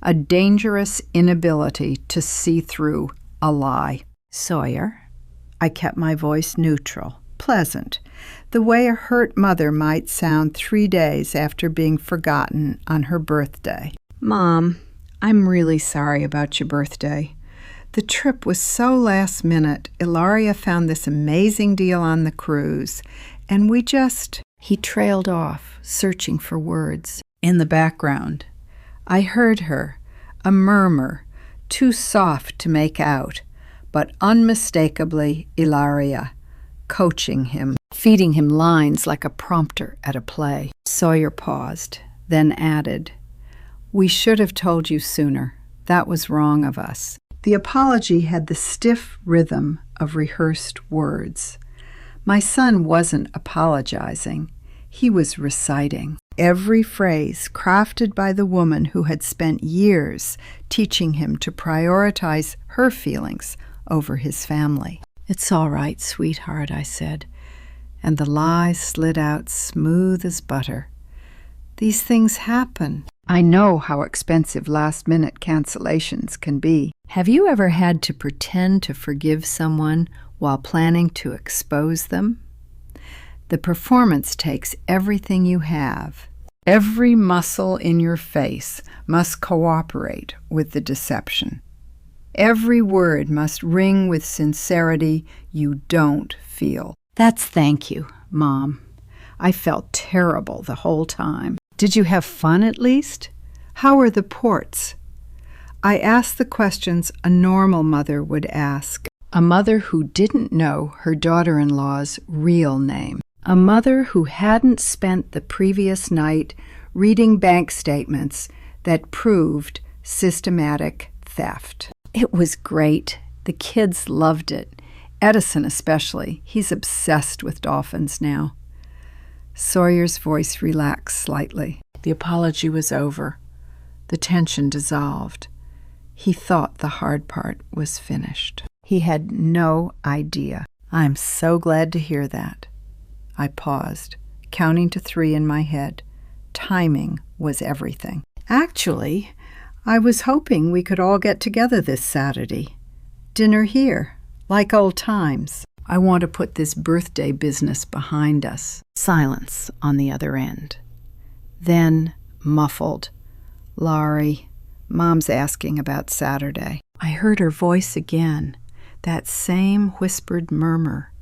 a dangerous inability to see through a lie. "Sawyer," I kept my voice neutral, pleasant, the way a hurt mother might sound 3 days after being forgotten on her birthday. "Mom, I'm really sorry about your birthday. The trip was so last minute. Ilaria found this amazing deal on the cruise, and we just—" He trailed off, searching for words. In the background, I heard her, a murmur, too soft to make out, but unmistakably Ilaria, coaching him, feeding him lines like a prompter at a play. Sawyer paused, then added, "We should have told you sooner. That was wrong of us." The apology had the stiff rhythm of rehearsed words. My son wasn't apologizing. He was reciting. Every phrase crafted by the woman who had spent years teaching him to prioritize her feelings over his family. "It's all right, sweetheart," I said, and the lie slid out smooth as butter. "These things happen. I know how expensive last-minute cancellations can be. Have you ever had to pretend to forgive someone while planning to expose them? The performance takes everything you have. Every muscle in your face must cooperate with the deception. Every word must ring with sincerity you don't feel." That's thank you, Mom. I felt terrible the whole time. "Did you have fun at least? How are the ports?" I asked the questions a normal mother would ask. A mother who didn't know her daughter-in-law's real name. A mother who hadn't spent the previous night reading bank statements that proved systematic theft. It was great. The kids loved it. Edison especially. He's obsessed with dolphins now. Sawyer's voice relaxed slightly. The apology was over. The tension dissolved. He thought the hard part was finished. He had no idea. I'm so glad to hear that. I paused, counting to 3 in my head. Timing was everything. Actually, I was hoping we could all get together this Saturday. Dinner here, like old times. I want to put this birthday business behind us. Silence on the other end. Then, muffled, Laurie, Mom's asking about Saturday. I heard her voice again, that same whispered murmur.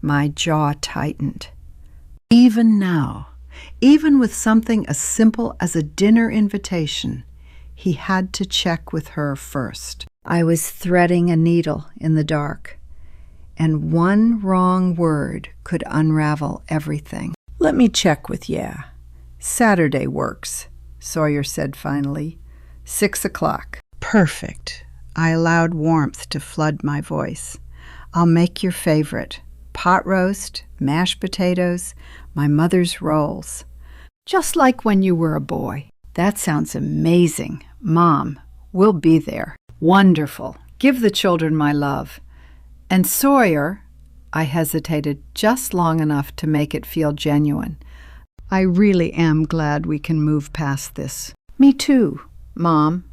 My jaw tightened. Even now, even with something as simple as a dinner invitation, he had to check with her first. I was threading a needle in the dark, and one wrong word could unravel everything. Let me check with ya. Saturday works, Sawyer said finally. 6 o'clock. Perfect. I allowed warmth to flood my voice. I'll make your favorite. Pot roast, mashed potatoes, my mother's rolls. Just like when you were a boy. That sounds amazing. Mom, we'll be there. Wonderful. Give the children my love. And Sawyer, I hesitated just long enough to make it feel genuine. I really am glad we can move past this. Me too, Mom.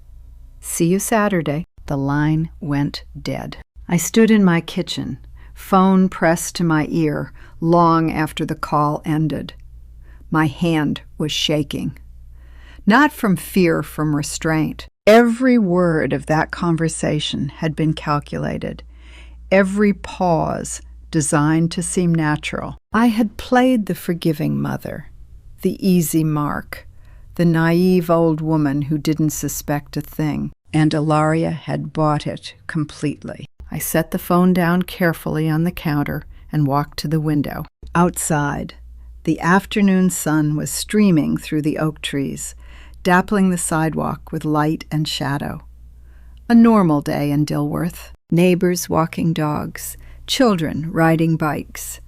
See you Saturday. The line went dead. I stood in my kitchen, phone pressed to my ear long after the call ended. My hand was shaking. Not from fear, from restraint. Every word of that conversation had been calculated. Every pause designed to seem natural. I had played the forgiving mother, the easy mark, the naive old woman who didn't suspect a thing. And Ilaria had bought it completely. I set the phone down carefully on the counter and walked to the window. Outside, the afternoon sun was streaming through the oak trees, dappling the sidewalk with light and shadow. A normal day in Dilworth. Neighbors walking dogs, children riding bikes.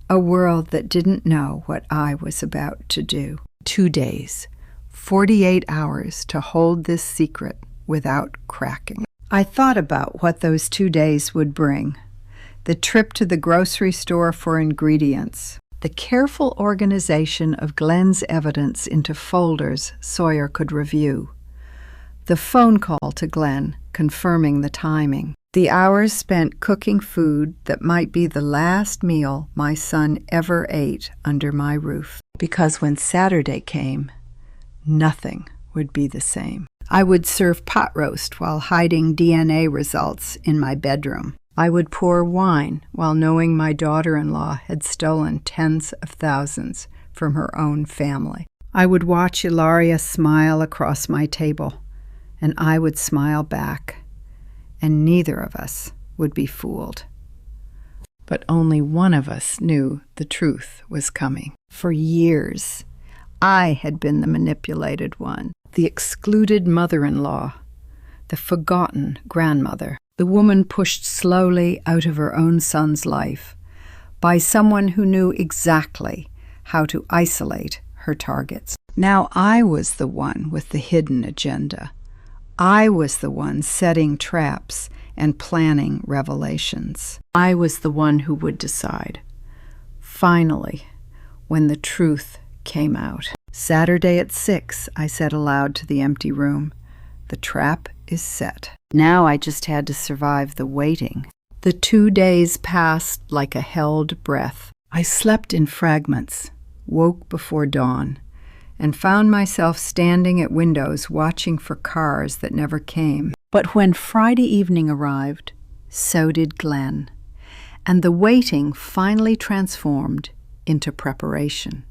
A world that didn't know what I was about to do. 2 days, 48 hours to hold this secret without cracking. I thought about what those 2 days would bring. The trip to the grocery store for ingredients. The careful organization of Glenn's evidence into folders Sawyer could review. The phone call to Glenn confirming the timing. The hours spent cooking food that might be the last meal my son ever ate under my roof. Because when Saturday came, nothing would be the same. I would serve pot roast while hiding DNA results in my bedroom. I would pour wine while knowing my daughter-in-law had stolen tens of thousands from her own family. I would watch Ilaria smile across my table, and I would smile back, and neither of us would be fooled. But only one of us knew the truth was coming. For years, I had been the manipulated one, the excluded mother-in-law, the forgotten grandmother, the woman pushed slowly out of her own son's life by someone who knew exactly how to isolate her targets. Now I was the one with the hidden agenda. I was the one setting traps and planning revelations. I was the one who would decide. Finally, when the truth came out. Saturday at 6, I said aloud to the empty room. The trap is set. Now I just had to survive the waiting. The 2 days passed like a held breath. I slept in fragments, woke before dawn, and found myself standing at windows watching for cars that never came. But when Friday evening arrived, so did Glenn, and the waiting finally transformed into preparation.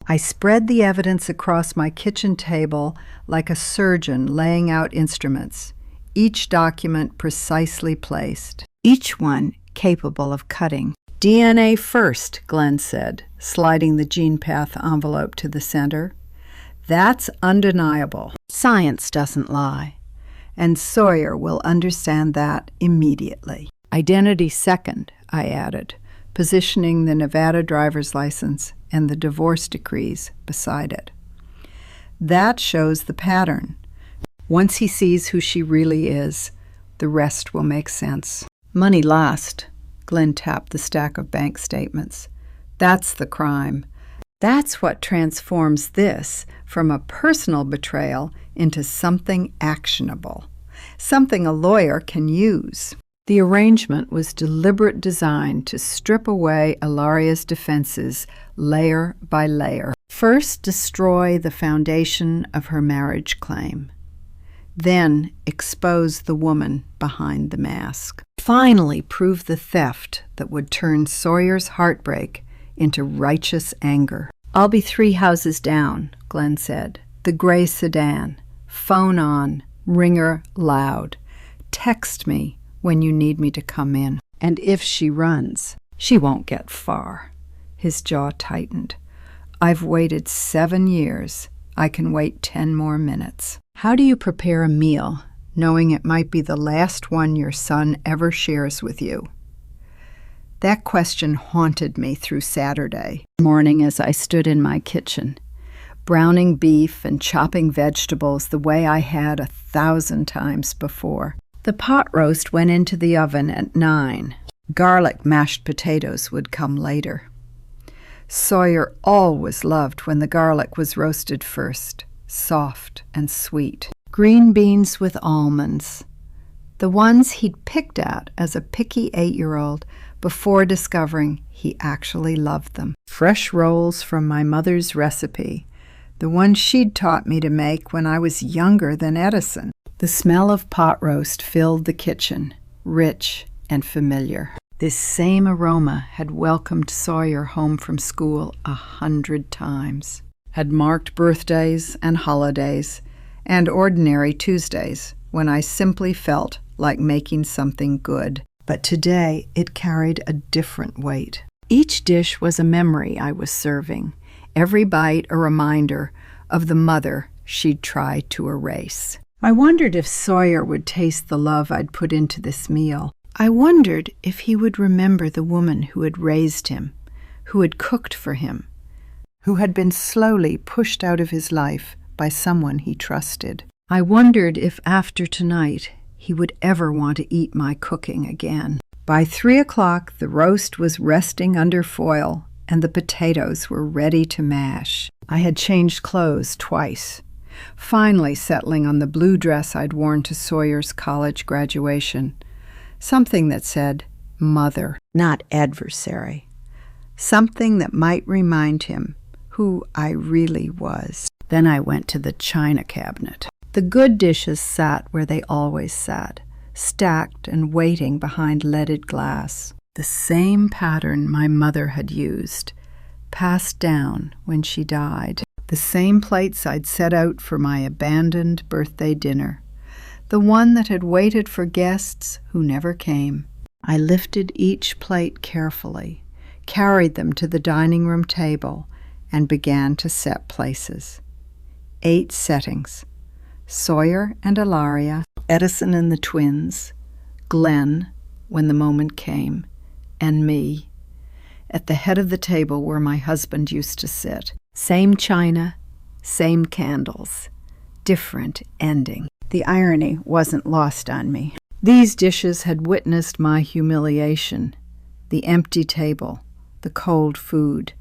I spread the evidence across my kitchen table like a surgeon laying out instruments, each document precisely placed, each one capable of cutting. DNA first, Glenn said, sliding the GenePath envelope to the center. That's undeniable. Science doesn't lie, and Sawyer will understand that immediately. Identity second, I added, positioning the Nevada driver's license and the divorce decrees beside it. That shows the pattern. Once he sees who she really is, the rest will make sense. Money last, Glenn tapped the stack of bank statements. That's the crime. That's what transforms this from a personal betrayal into something actionable, something a lawyer can use. The arrangement was deliberate design to strip away Ilaria's defenses layer by layer. First, destroy the foundation of her marriage claim. Then, expose the woman behind the mask. Finally, prove the theft that would turn Sawyer's heartbreak into righteous anger. I'll be 3 houses down, Glenn said. The gray sedan. Phone on. Ringer loud. Text me when you need me to come in. And if she runs, she won't get far. His jaw tightened. I've waited 7 years. I can wait 10 more minutes. How do you prepare a meal, knowing it might be the last one your son ever shares with you? That question haunted me through Saturday morning as I stood in my kitchen, browning beef and chopping vegetables the way I had 1,000 times before. The pot roast went into the oven at 9. Garlic mashed potatoes would come later. Sawyer always loved when the garlic was roasted first, soft and sweet. Green beans with almonds, the ones he'd picked at as a picky 8-year-old before discovering he actually loved them. Fresh rolls from my mother's recipe, the one she'd taught me to make when I was younger than Edison. The smell of pot roast filled the kitchen, rich and familiar. This same aroma had welcomed Sawyer home from school 100 times, had marked birthdays and holidays, and ordinary Tuesdays when I simply felt like making something good. But today it carried a different weight. Each dish was a memory I was serving, every bite a reminder of the mother she'd tried to erase. I wondered if Sawyer would taste the love I'd put into this meal. I wondered if he would remember the woman who had raised him, who had cooked for him, who had been slowly pushed out of his life by someone he trusted. I wondered if after tonight he would ever want to eat my cooking again. By 3 o'clock, the roast was resting under foil, and the potatoes were ready to mash. I had changed clothes twice, finally settling on the blue dress I'd worn to Sawyer's college graduation. Something that said, mother, not adversary. Something that might remind him who I really was. Then I went to the china cabinet. The good dishes sat where they always sat, stacked and waiting behind leaded glass. The same pattern my mother had used, passed down when she died. The same plates I'd set out for my abandoned birthday dinner. The one that had waited for guests who never came. I lifted each plate carefully, carried them to the dining room table, and began to set places. 8 settings. Sawyer and Ilaria, Edison and the twins, Glenn, when the moment came, and me. At the head of the table where my husband used to sit. Same china, same candles, different ending. The irony wasn't lost on me. These dishes had witnessed my humiliation, the empty table, the cold food,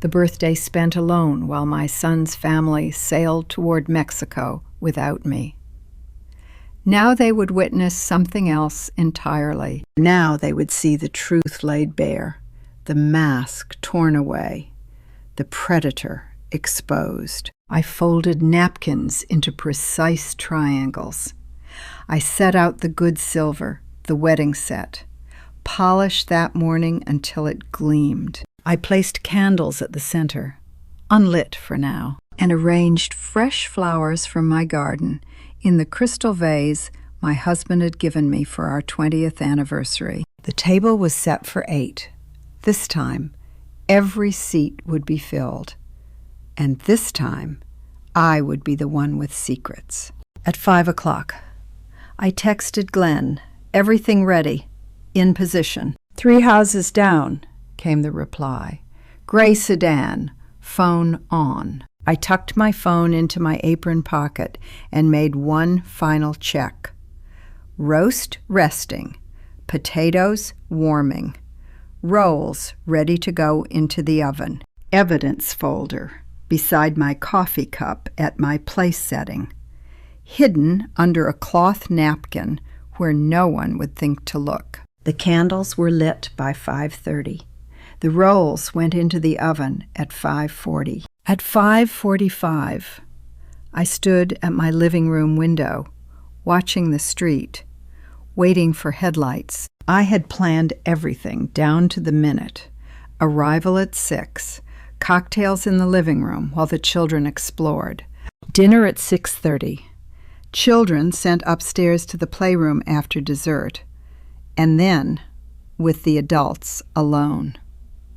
the birthday spent alone while my son's family sailed toward Mexico without me. Now they would witness something else entirely. Now they would see the truth laid bare, the mask torn away, the predator exposed. I folded napkins into precise triangles. I set out the good silver, the wedding set, polished that morning until it gleamed. I placed candles at the center, unlit for now, and arranged fresh flowers from my garden in the crystal vase my husband had given me for our 20th anniversary. The table was set for 8. This time, every seat would be filled. And this time, I would be the one with secrets. At 5 o'clock, I texted Glenn, everything ready, in position. 3 houses down, came the reply. Gray sedan, phone on. I tucked my phone into my apron pocket and made one final check. Roast resting, Potatoes warming. Rolls ready to go into the oven. Evidence folder beside my coffee cup at my place setting. Hidden under a cloth napkin where no one would think to look. The candles were lit by 5:30. The rolls went into the oven at 5:40. At 5:45, I stood at my living room window, watching the street, waiting for headlights. I had planned everything down to the minute. Arrival at 6, cocktails in the living room while the children explored. Dinner at 6:30. Children sent upstairs to the playroom after dessert. And then, with the adults alone,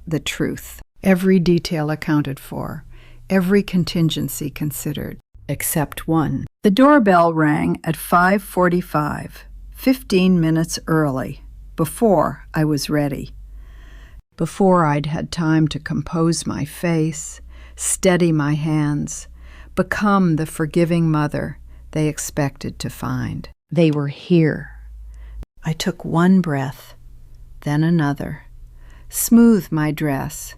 the truth. Every detail accounted for, every contingency considered, except one. The doorbell rang at 5:45, 15 minutes early, before I was ready. Before I'd had time to compose my face, steady my hands, become the forgiving mother they expected to find. They were here. I took one breath, then another, smoothed my dress,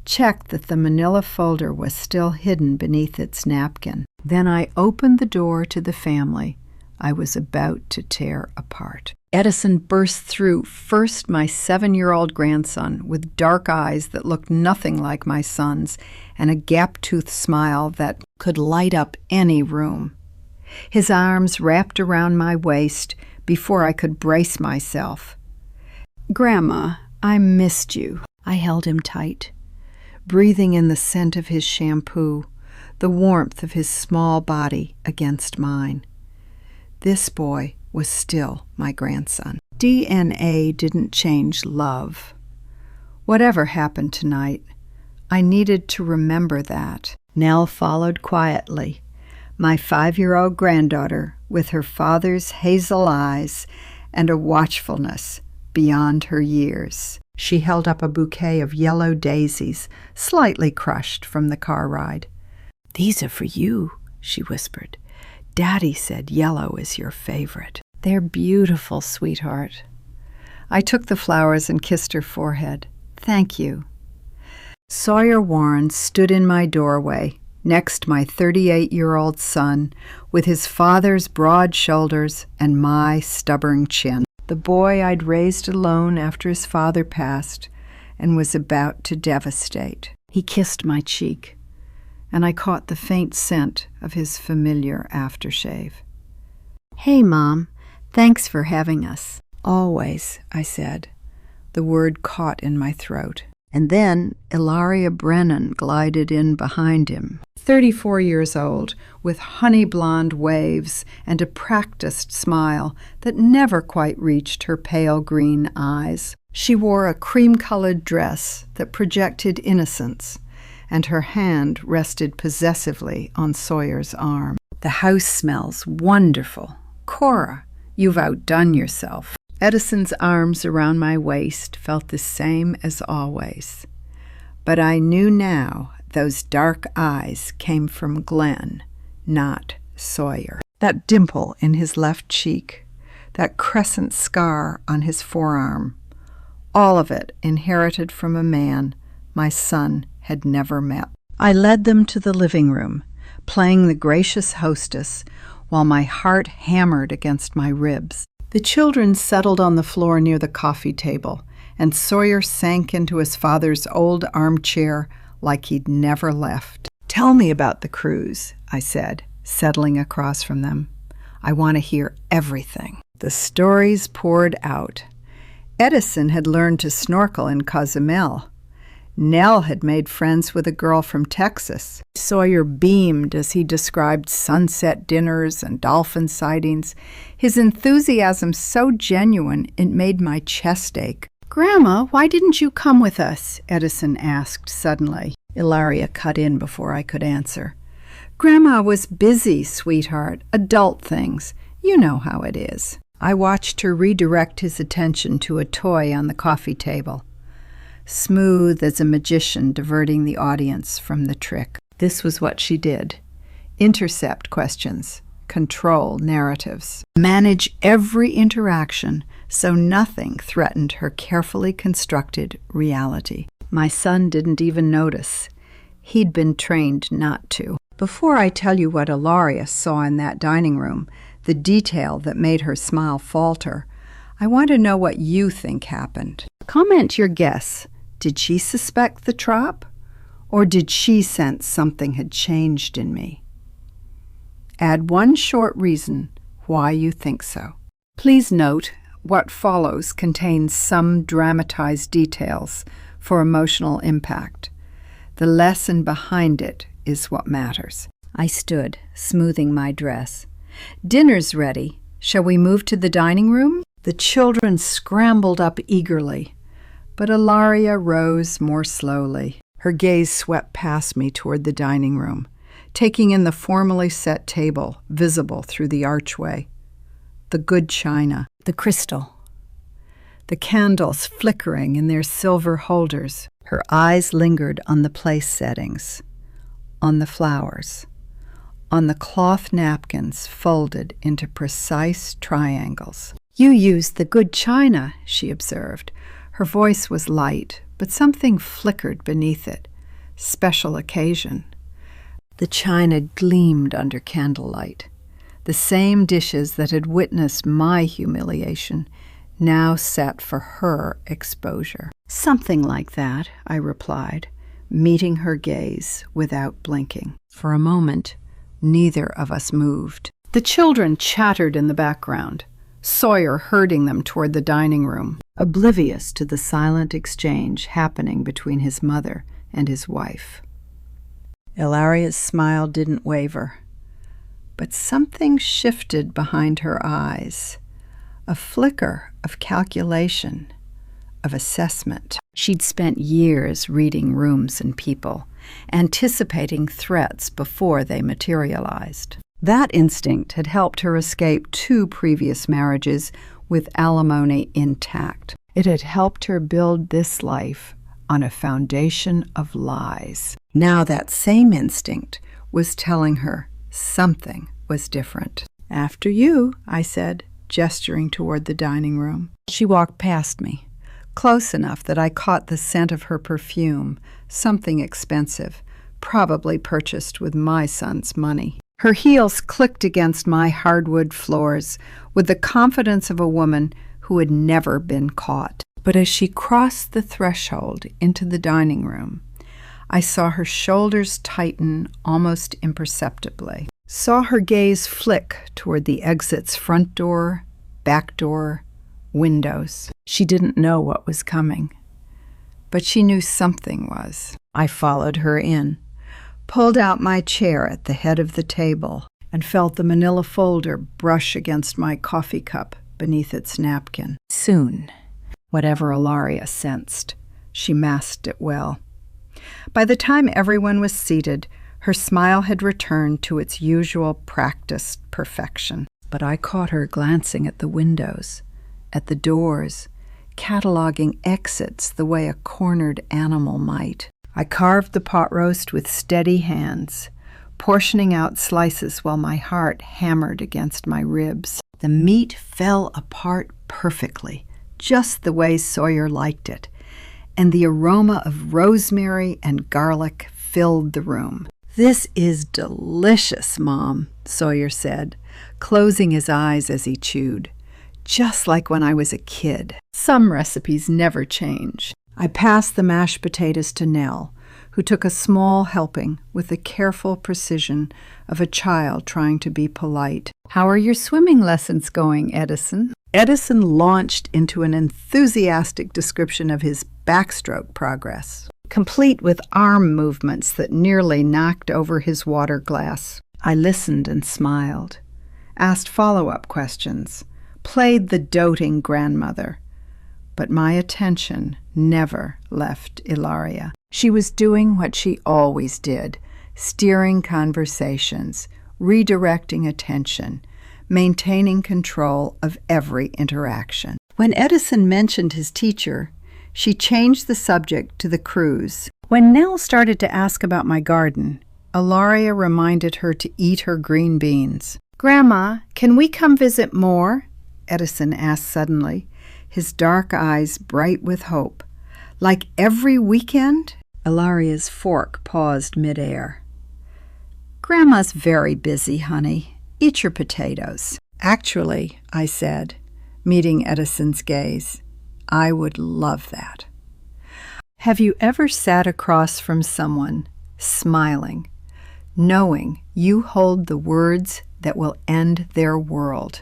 checked that the manila folder was still hidden beneath its napkin. Then I opened the door to the family I was about to tear apart. Edison burst through, first my 7-year-old grandson with dark eyes that looked nothing like my son's and a gap-toothed smile that could light up any room. His arms wrapped around my waist before I could brace myself. "Grandma, I missed you." I held him tight, breathing in the scent of his shampoo, the warmth of his small body against mine. This boy was still my grandson. DNA didn't change love. Whatever happened tonight, I needed to remember that. Nell followed quietly, my 5-year-old granddaughter with her father's hazel eyes and a watchfulness beyond her years. She held up a bouquet of yellow daisies, slightly crushed from the car ride. "These are for you," she whispered. "Daddy said yellow is your favorite." "They're beautiful, sweetheart." I took the flowers and kissed her forehead. "Thank you." Sawyer Warren stood in my doorway, next my 38-year-old son, with his father's broad shoulders and my stubborn chin. The boy I'd raised alone after his father passed and was about to devastate. He kissed my cheek, and I caught the faint scent of his familiar aftershave. "Hey, Mom, thanks for having us." "Always," I said, the word caught in my throat. And then Ilaria Brennan glided in behind him, 34 years old, with honey-blonde waves and a practiced smile that never quite reached her pale green eyes. She wore a cream-colored dress that projected innocence, and her hand rested possessively on Sawyer's arm. "The house smells wonderful. Cora, you've outdone yourself." Edison's arms around my waist felt the same as always. But I knew now those dark eyes came from Glenn, not Sawyer. That dimple in his left cheek, that crescent scar on his forearm, all of it inherited from a man my son had never met. I led them to the living room, playing the gracious hostess while my heart hammered against my ribs. The children settled on the floor near the coffee table, and Sawyer sank into his father's old armchair like he'd never left. "Tell me about the cruise," I said, settling across from them. "I want to hear everything." The stories poured out. Edison had learned to snorkel in Cozumel. Nell had made friends with a girl from Texas. Sawyer beamed as he described sunset dinners and dolphin sightings, his enthusiasm so genuine it made my chest ache. "Grandma, why didn't you come with us?" Edison asked suddenly. Ilaria cut in before I could answer. "Grandma was busy, sweetheart. Adult things. You know how it is." I watched her redirect his attention to a toy on the coffee table, smooth as a magician diverting the audience from the trick. This was what she did. Intercept questions, control narratives, manage every interaction so nothing threatened her carefully constructed reality. My son didn't even notice. He'd been trained not to. Before I tell you what Ilaria saw in that dining room, the detail that made her smile falter, I want to know what you think happened. Comment your guess. Did she suspect the trap? Or did she sense something had changed in me? Add one short reason why you think so. Please note, what follows contains some dramatized details for emotional impact. The lesson behind it is what matters. I stood, smoothing my dress. Dinner's ready. Shall we move to the dining room? The children scrambled up eagerly, but Ilaria rose more slowly. Her gaze swept past me toward the dining room, taking in the formally set table visible through the archway. The good china, the crystal, the candles flickering in their silver holders. Her eyes lingered on the place settings, on the flowers, on the cloth napkins folded into precise triangles. "You used the good china," she observed. Her voice was light, but something flickered beneath it. Special occasion. The china gleamed under candlelight. The same dishes that had witnessed my humiliation now sat for her exposure. "Something like that," I replied, meeting her gaze without blinking. For a moment, neither of us moved. The children chattered in the background, Sawyer herding them toward the dining room, oblivious to the silent exchange happening between his mother and his wife. Ilaria's smile didn't waver, but something shifted behind her eyes, a flicker of calculation, of assessment. She'd spent years reading rooms and people, anticipating threats before they materialized. That instinct had helped her escape 2 previous marriages with alimony intact. It had helped her build this life on a foundation of lies. Now that same instinct was telling her something was different. "After you," I said, gesturing toward the dining room. She walked past me, close enough that I caught the scent of her perfume, something expensive, probably purchased with my son's money. Her heels clicked against my hardwood floors with the confidence of a woman who had never been caught. But as she crossed the threshold into the dining room, I saw her shoulders tighten almost imperceptibly, saw her gaze flick toward the exit's front door, back door, windows. She didn't know what was coming, but she knew something was. I followed her in, pulled out my chair at the head of the table, and felt the manila folder brush against my coffee cup beneath its napkin. Soon, whatever Ilaria sensed, she masked it well. By the time everyone was seated, her smile had returned to its usual practiced perfection. But I caught her glancing at the windows, at the doors, cataloging exits the way a cornered animal might. I carved the pot roast with steady hands, portioning out slices while my heart hammered against my ribs. The meat fell apart perfectly, just the way Sawyer liked it, and the aroma of rosemary and garlic filled the room. "This is delicious, Mom," Sawyer said, closing his eyes as he chewed. "Just like when I was a kid." Some recipes never change. I passed the mashed potatoes to Nell, who took a small helping with the careful precision of a child trying to be polite. "How are your swimming lessons going, Edison?" Edison launched into an enthusiastic description of his backstroke progress, complete with arm movements that nearly knocked over his water glass. I listened and smiled, asked follow-up questions, played the doting grandmother, but my attention never left Ilaria. She was doing what she always did, steering conversations, redirecting attention, maintaining control of every interaction. When Edison mentioned his teacher, she changed the subject to the cruise. When Nell started to ask about my garden, Ilaria reminded her to eat her green beans. "Grandma, can we come visit more?" Edison asked suddenly, his dark eyes bright with hope. Like every weekend? Ilaria's fork paused midair. Grandma's very busy, honey. Eat your potatoes. Actually, I said, meeting Edison's gaze, I would love that. Have you ever sat across from someone, smiling, knowing you hold the words that will end their world?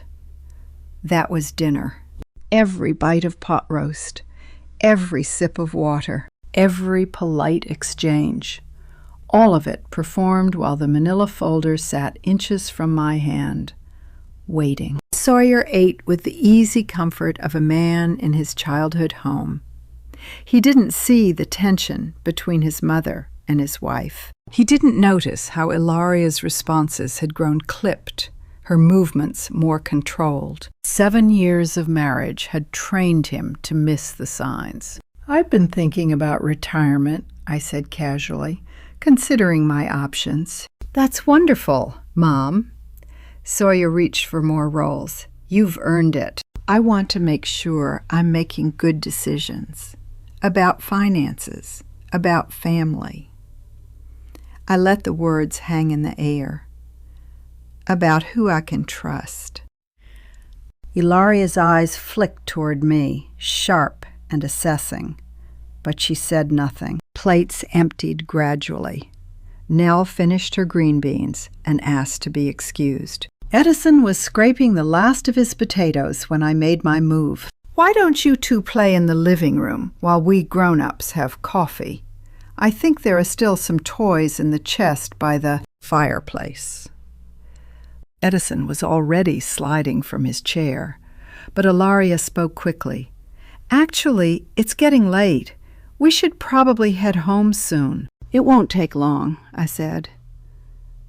That was dinner. Every bite of pot roast, every sip of water, every polite exchange, all of it performed while the manila folder sat inches from my hand, waiting. Sawyer ate with the easy comfort of a man in his childhood home. He didn't see the tension between his mother and his wife. He didn't notice how Ilaria's responses had grown clipped, her movements more controlled. 7 years of marriage had trained him to miss the signs. I've been thinking about retirement, I said casually, considering my options. That's wonderful, Mom. Sawyer reached for more rolls. You've earned it. I want to make sure I'm making good decisions about finances, about family. I let the words hang in the air. About who I can trust. Ilaria's eyes flicked toward me, sharp and assessing, but she said nothing. Plates emptied gradually. Nell finished her green beans and asked to be excused. Edison was scraping the last of his potatoes when I made my move. Why don't you two play in the living room while we grown-ups have coffee? I think there are still some toys in the chest by the fireplace. Edison was already sliding from his chair, but Ilaria spoke quickly. Actually, it's getting late. We should probably head home soon. It won't take long, I said.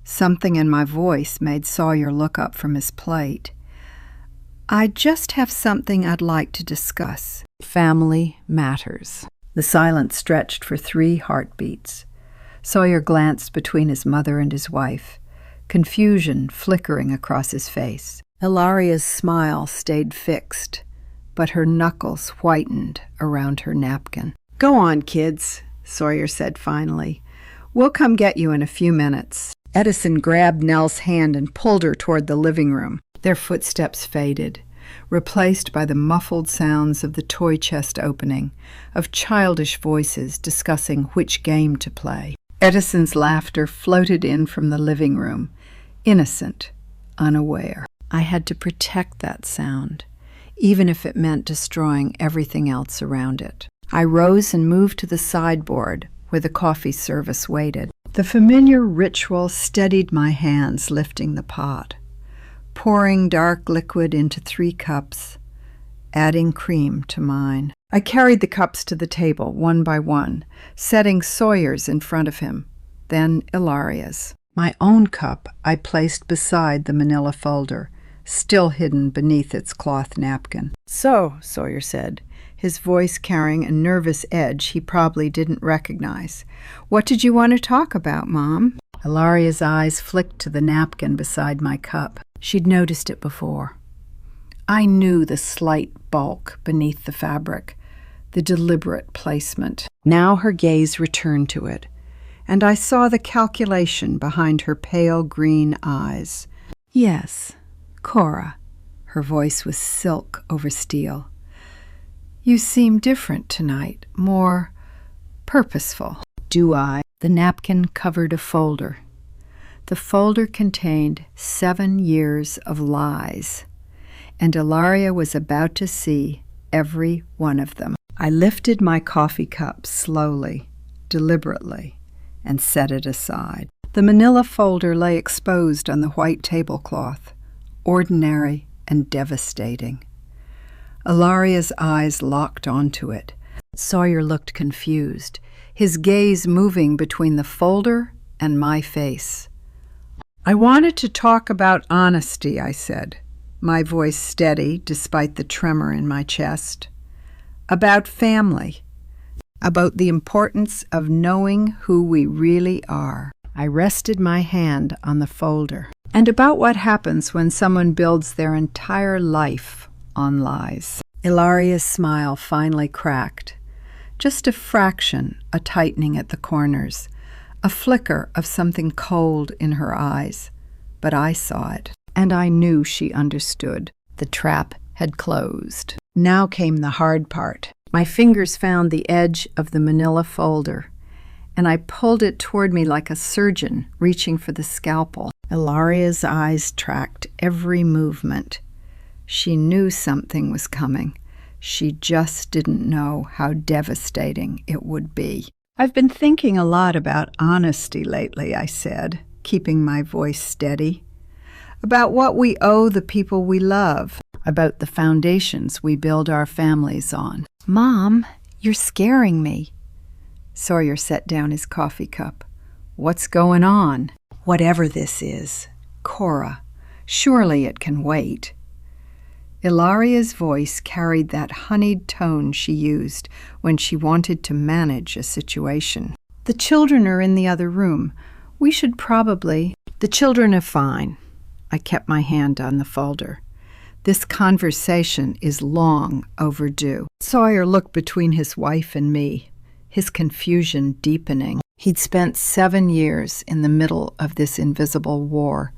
Something in my voice made Sawyer look up from his plate. I just have something I'd like to discuss. Family matters. The silence stretched for 3 heartbeats. Sawyer glanced between his mother and his wife, confusion flickering across his face. Ilaria's smile stayed fixed, but her knuckles whitened around her napkin. Go on, kids, Sawyer said finally. We'll come get you in a few minutes. Edison grabbed Nell's hand and pulled her toward the living room. Their footsteps faded, replaced by the muffled sounds of the toy chest opening, of childish voices discussing which game to play. Edison's laughter floated in from the living room, innocent, unaware. I had to protect that sound, even if it meant destroying everything else around it. I rose and moved to the sideboard where the coffee service waited. The familiar ritual steadied my hands lifting the pot, pouring dark liquid into 3 cups, adding cream to mine. I carried the cups to the table one by one, setting Sawyer's in front of him, then Ilaria's. My own cup I placed beside the manila folder, still hidden beneath its cloth napkin. So, Sawyer said, his voice carrying a nervous edge he probably didn't recognize. What did you want to talk about, Mom? Ilaria's eyes flicked to the napkin beside my cup. She'd noticed it before. I knew the slight bulk beneath the fabric, the deliberate placement. Now her gaze returned to it, and I saw the calculation behind her pale green eyes. Yes, Cora. Her voice was silk over steel. You seem different tonight, more purposeful. Do I? The napkin covered a folder. The folder contained 7 years of lies, and Ilaria was about to see every one of them. I lifted my coffee cup slowly, deliberately, and set it aside. The manila folder lay exposed on the white tablecloth, ordinary and devastating. Ilaria's eyes locked onto it. Sawyer looked confused, his gaze moving between the folder and my face. I wanted to talk about honesty, I said, my voice steady despite the tremor in my chest. About family, about the importance of knowing who we really are. I rested my hand on the folder. And about what happens when someone builds their entire life on lies. Ilaria's smile finally cracked. Just a fraction, a tightening at the corners, a flicker of something cold in her eyes. But I saw it, and I knew she understood. The trap had closed. Now came the hard part. My fingers found the edge of the manila folder, and I pulled it toward me like a surgeon reaching for the scalpel. Ilaria's eyes tracked every movement. She knew something was coming. She just didn't know how devastating it would be. "I've been thinking a lot about honesty lately," I said, keeping my voice steady. "About what we owe the people we love, about the foundations we build our families on." "Mom, you're scaring me." Sawyer set down his coffee cup. "What's going on?" "Whatever this is, Cora, surely it can wait." Ilaria's voice carried that honeyed tone she used when she wanted to manage a situation. "The children are in the other room. We should probably—" "The children are fine." I kept my hand on the folder. "This conversation is long overdue." Sawyer looked between his wife and me, his confusion deepening. He'd spent 7 years in the middle of this invisible war,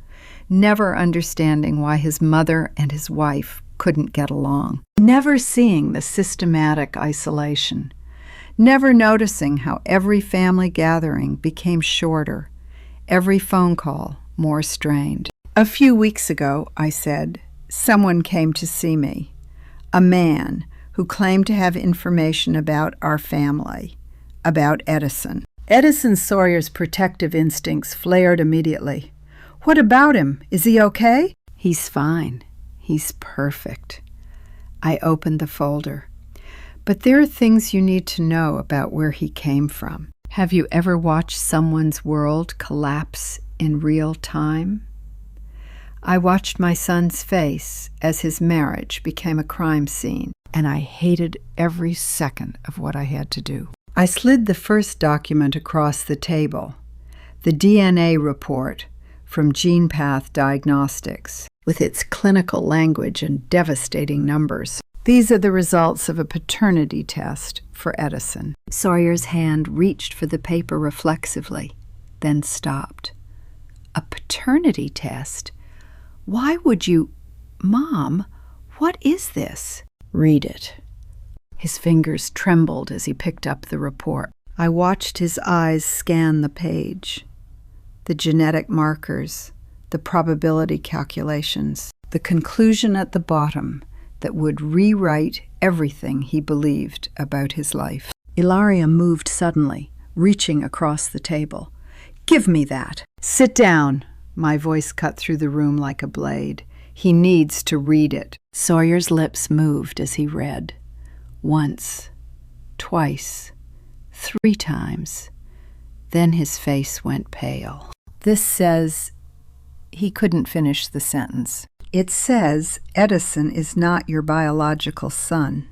never understanding why his mother and his wife couldn't get along, never seeing the systematic isolation, never noticing how every family gathering became shorter, every phone call more strained. "A few weeks ago," I said, "someone came to see me, a man who claimed to have information about our family, about Edison." Edison Sawyer's protective instincts flared immediately. "What about him? Is he okay?" "He's fine. He's perfect." I opened the folder. "But there are things you need to know about where he came from. Have you ever watched someone's world collapse in real time?" I watched my son's face as his marriage became a crime scene, and I hated every second of what I had to do. I slid the first document across the table, the DNA report from GenePath Diagnostics, with its clinical language and devastating numbers. "These are the results of a paternity test for Edison." Sawyer's hand reached for the paper reflexively, then stopped. "A paternity test? Why would you— Mom, what is this?" "Read it." His fingers trembled as he picked up the report. I watched his eyes scan the page. The genetic markers, the probability calculations, the conclusion at the bottom that would rewrite everything he believed about his life. Ilaria moved suddenly, reaching across the table. "Give me that." "Sit down." My voice cut through the room like a blade. "He needs to read it." Sawyer's lips moved as he read. Once, twice, 3 times. Then his face went pale. "This says—" He couldn't finish the sentence. "It says Edison is not your biological son."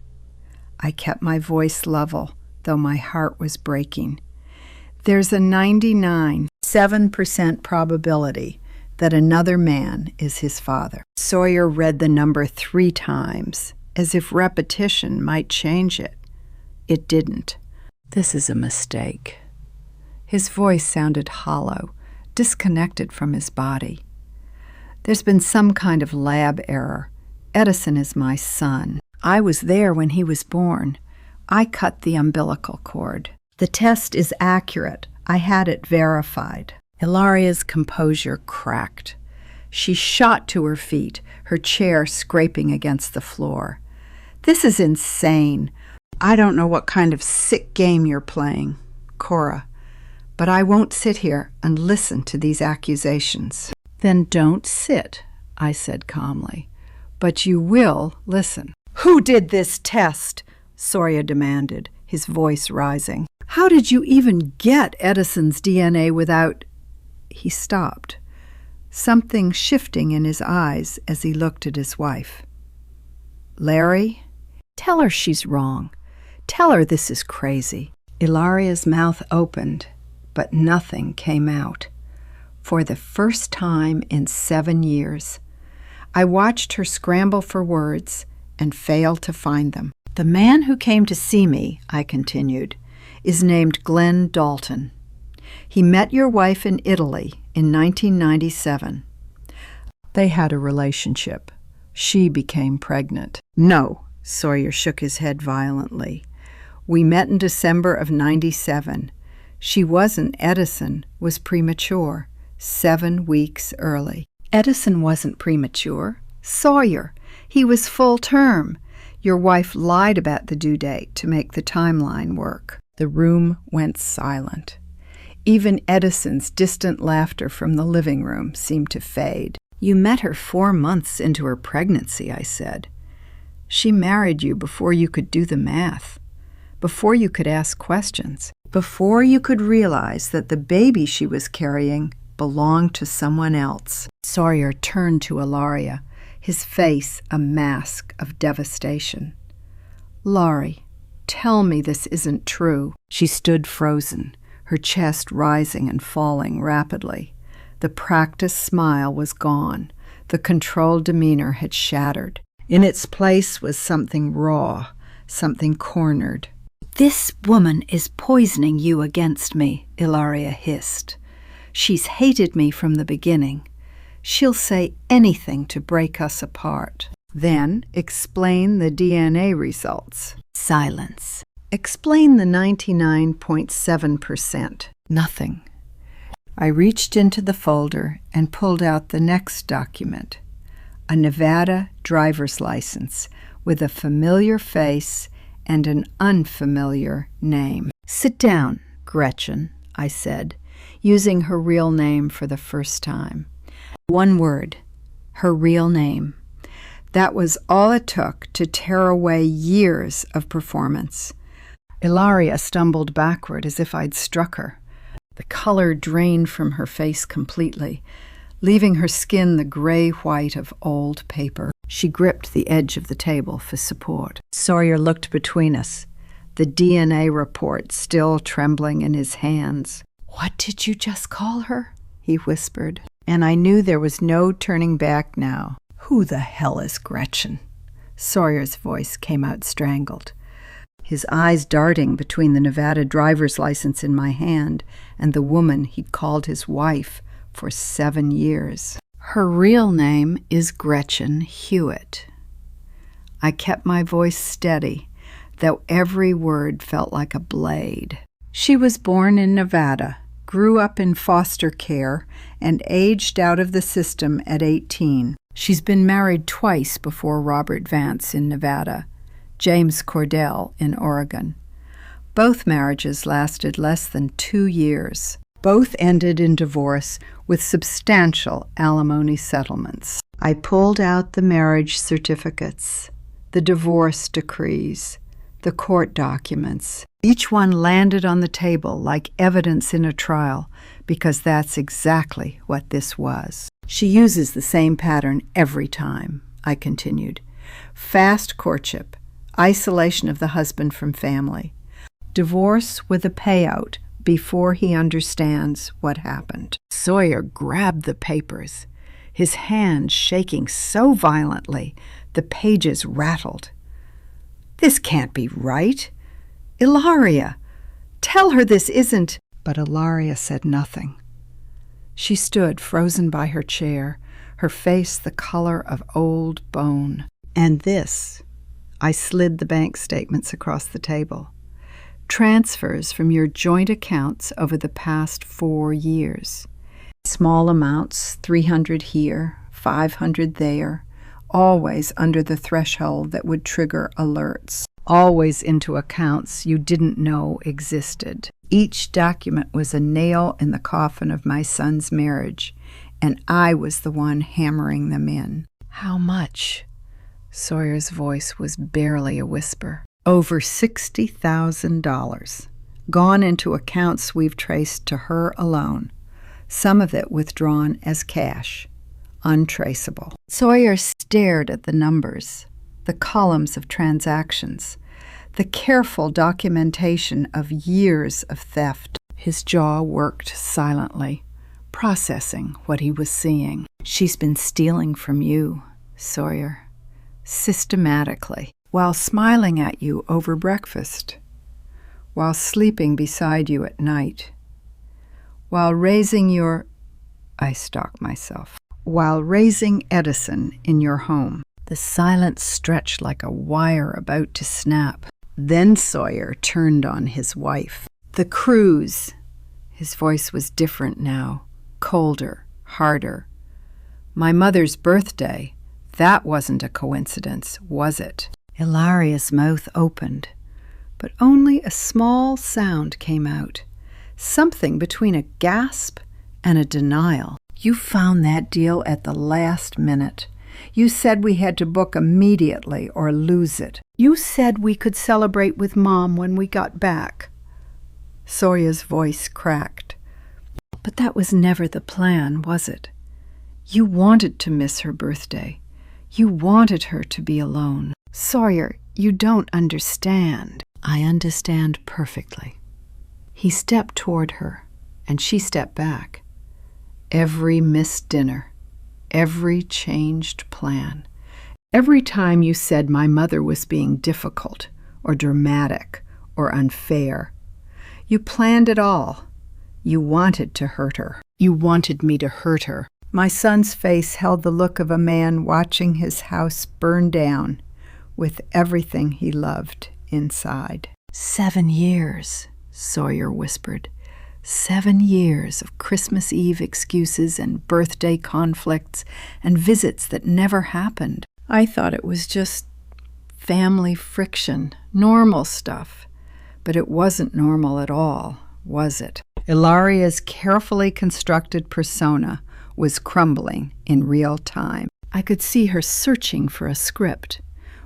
I kept my voice level, though my heart was breaking. "There's a 99.7% probability that another man is his father." Sawyer read the number 3 times, as if repetition might change it. It didn't. "This is a mistake." His voice sounded hollow, disconnected from his body. "There's been some kind of lab error. Edison is my son. I was there when he was born. I cut the umbilical cord. The test is accurate. I had it verified." Ilaria's composure cracked. She shot to her feet, her chair scraping against the floor. "This is insane. I don't know what kind of sick game you're playing, Cora, but I won't sit here and listen to these accusations." "Then don't sit," I said calmly. "But you will listen." "Who did this test?" Sawyer demanded, his voice rising. "How did you even get Edison's DNA without—" He stopped, something shifting in his eyes as he looked at his wife. "Larry, tell her she's wrong. Tell her this is crazy." Ilaria's mouth opened, but nothing came out. For the first time in 7 years, I watched her scramble for words and fail to find them. The man who came to see me, I continued, is named Glenn Dalton. He met your wife in Italy in 1997. They had a relationship. She became pregnant. No, Sawyer shook his head violently. We met in December of 97. She wasn't Edison, was premature, 7 weeks early. Edison wasn't premature. Sawyer, he was full term. Your wife lied about the due date to make the timeline work. The room went silent. Even Edison's distant laughter from the living room seemed to fade. You met her 4 months into her pregnancy, I said. She married you before you could do the math, before you could ask questions, before you could realize that the baby she was carrying belonged to someone else. Sawyer turned to Ilaria, his face a mask of devastation. Laurie, tell me this isn't true. She stood frozen, her chest rising and falling rapidly. The practiced smile was gone. The controlled demeanor had shattered. In its place was something raw, something cornered. This woman is poisoning you against me, Ilaria hissed. She's hated me from the beginning. She'll say anything to break us apart. Then explain the DNA results. Silence. Explain the 99.7%. Nothing. I reached into the folder and pulled out the next document. A Nevada driver's license with a familiar face and an unfamiliar name. Sit down, Gretchen, I said, using her real name for the first time. One word, her real name. That was all it took to tear away years of performance. Ilaria stumbled backward as if I'd struck her. The color drained from her face completely, leaving her skin the gray-white of old paper. She gripped the edge of the table for support. Sawyer looked between us, the DNA report still trembling in his hands. What did you just call her? He whispered. And I knew there was no turning back now. Who the hell is Gretchen? Sawyer's voice came out strangled, his eyes darting between the Nevada driver's license in my hand and the woman he'd called his wife for 7 years. Her real name is Gretchen Hewitt. I kept my voice steady, though every word felt like a blade. She was born in Nevada, grew up in foster care, and aged out of the system at 18. She's been married twice before Robert Vance in Nevada, James Cordell in Oregon. Both marriages lasted less than 2 years. Both ended in divorce with substantial alimony settlements. I pulled out the marriage certificates, the divorce decrees, the court documents. Each one landed on the table like evidence in a trial, because that's exactly what this was. She uses the same pattern every time, I continued. Fast courtship, isolation of the husband from family, divorce with a payout before he understands what happened. Sawyer grabbed the papers, his hand shaking so violently the pages rattled. This can't be right. Ilaria, tell her this isn't. But Ilaria said nothing. She stood frozen by her chair, her face the color of old bone. And this, I slid the bank statements across the table. Transfers from your joint accounts over the past 4 years. Small amounts, 300 here, 500 there, always under the threshold that would trigger alerts. Always into accounts you didn't know existed. Each document was a nail in the coffin of my son's marriage, and I was the one hammering them in. How much? Sawyer's voice was barely a whisper. Over $60,000, gone into accounts we've traced to her alone, some of it withdrawn as cash, untraceable. Sawyer stared at the numbers, the columns of transactions, the careful documentation of years of theft. His jaw worked silently, processing what he was seeing. She's been stealing from you, Sawyer. systematically, while smiling at you over breakfast, while sleeping beside you at night, while raising while raising Edison in your home. The silence stretched like a wire about to snap. Then Sawyer turned on his wife. The cruise. His voice was different now, colder, harder. My mother's birthday. That wasn't a coincidence, was it? Ilaria's mouth opened, but only a small sound came out, something between a gasp and a denial. You found that deal at the last minute. You said we had to book immediately or lose it. You said we could celebrate with Mom when we got back. Sawyer's voice cracked. But that was never the plan, was it? You wanted to miss her birthday. You wanted her to be alone. Sawyer, you don't understand. I understand perfectly. He stepped toward her, and she stepped back. Every missed dinner, every changed plan, every time you said my mother was being difficult or dramatic or unfair. You planned it all. You wanted to hurt her. You wanted me to hurt her. My son's face held the look of a man watching his house burn down with everything he loved inside. 7 years, Sawyer whispered. 7 years of Christmas Eve excuses and birthday conflicts and visits that never happened. I thought it was just family friction, normal stuff. But it wasn't normal at all, was it? Ilaria's carefully constructed persona was crumbling in real time. I could see her searching for a script,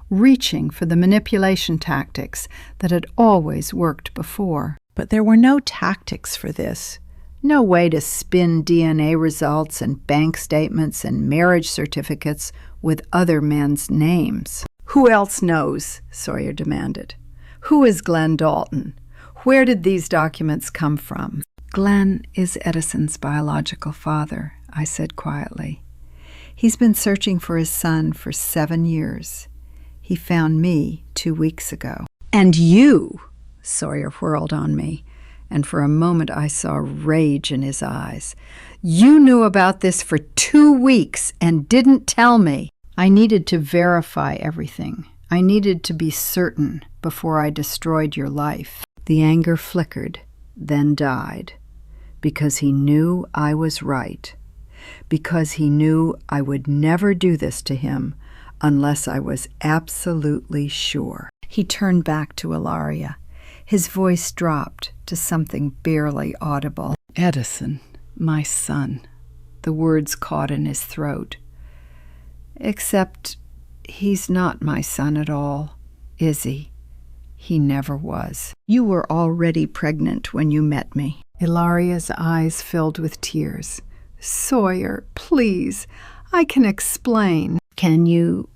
reaching for the manipulation tactics that had always worked before. But there were no tactics for this. No way to spin DNA results and bank statements and marriage certificates with other men's names. Who else knows? Sawyer demanded. Who is Glenn Dalton? Where did these documents come from? Glenn is Edison's biological father, I said quietly. He's been searching for his son for 7 years. He found me 2 weeks ago. And you, Sawyer whirled on me, and for a moment I saw rage in his eyes. You knew about this for 2 weeks and didn't tell me. I needed to verify everything. I needed to be certain before I destroyed your life. The anger flickered, then died, because he knew I was right, because he knew I would never do this to him unless I was absolutely sure. He turned back to Ilaria. His voice dropped to something barely audible. Edison, my son. The words caught in his throat. Except he's not my son at all, is he? He never was. You were already pregnant when you met me. Ilaria's eyes filled with tears. Sawyer, please, I can explain. Can you?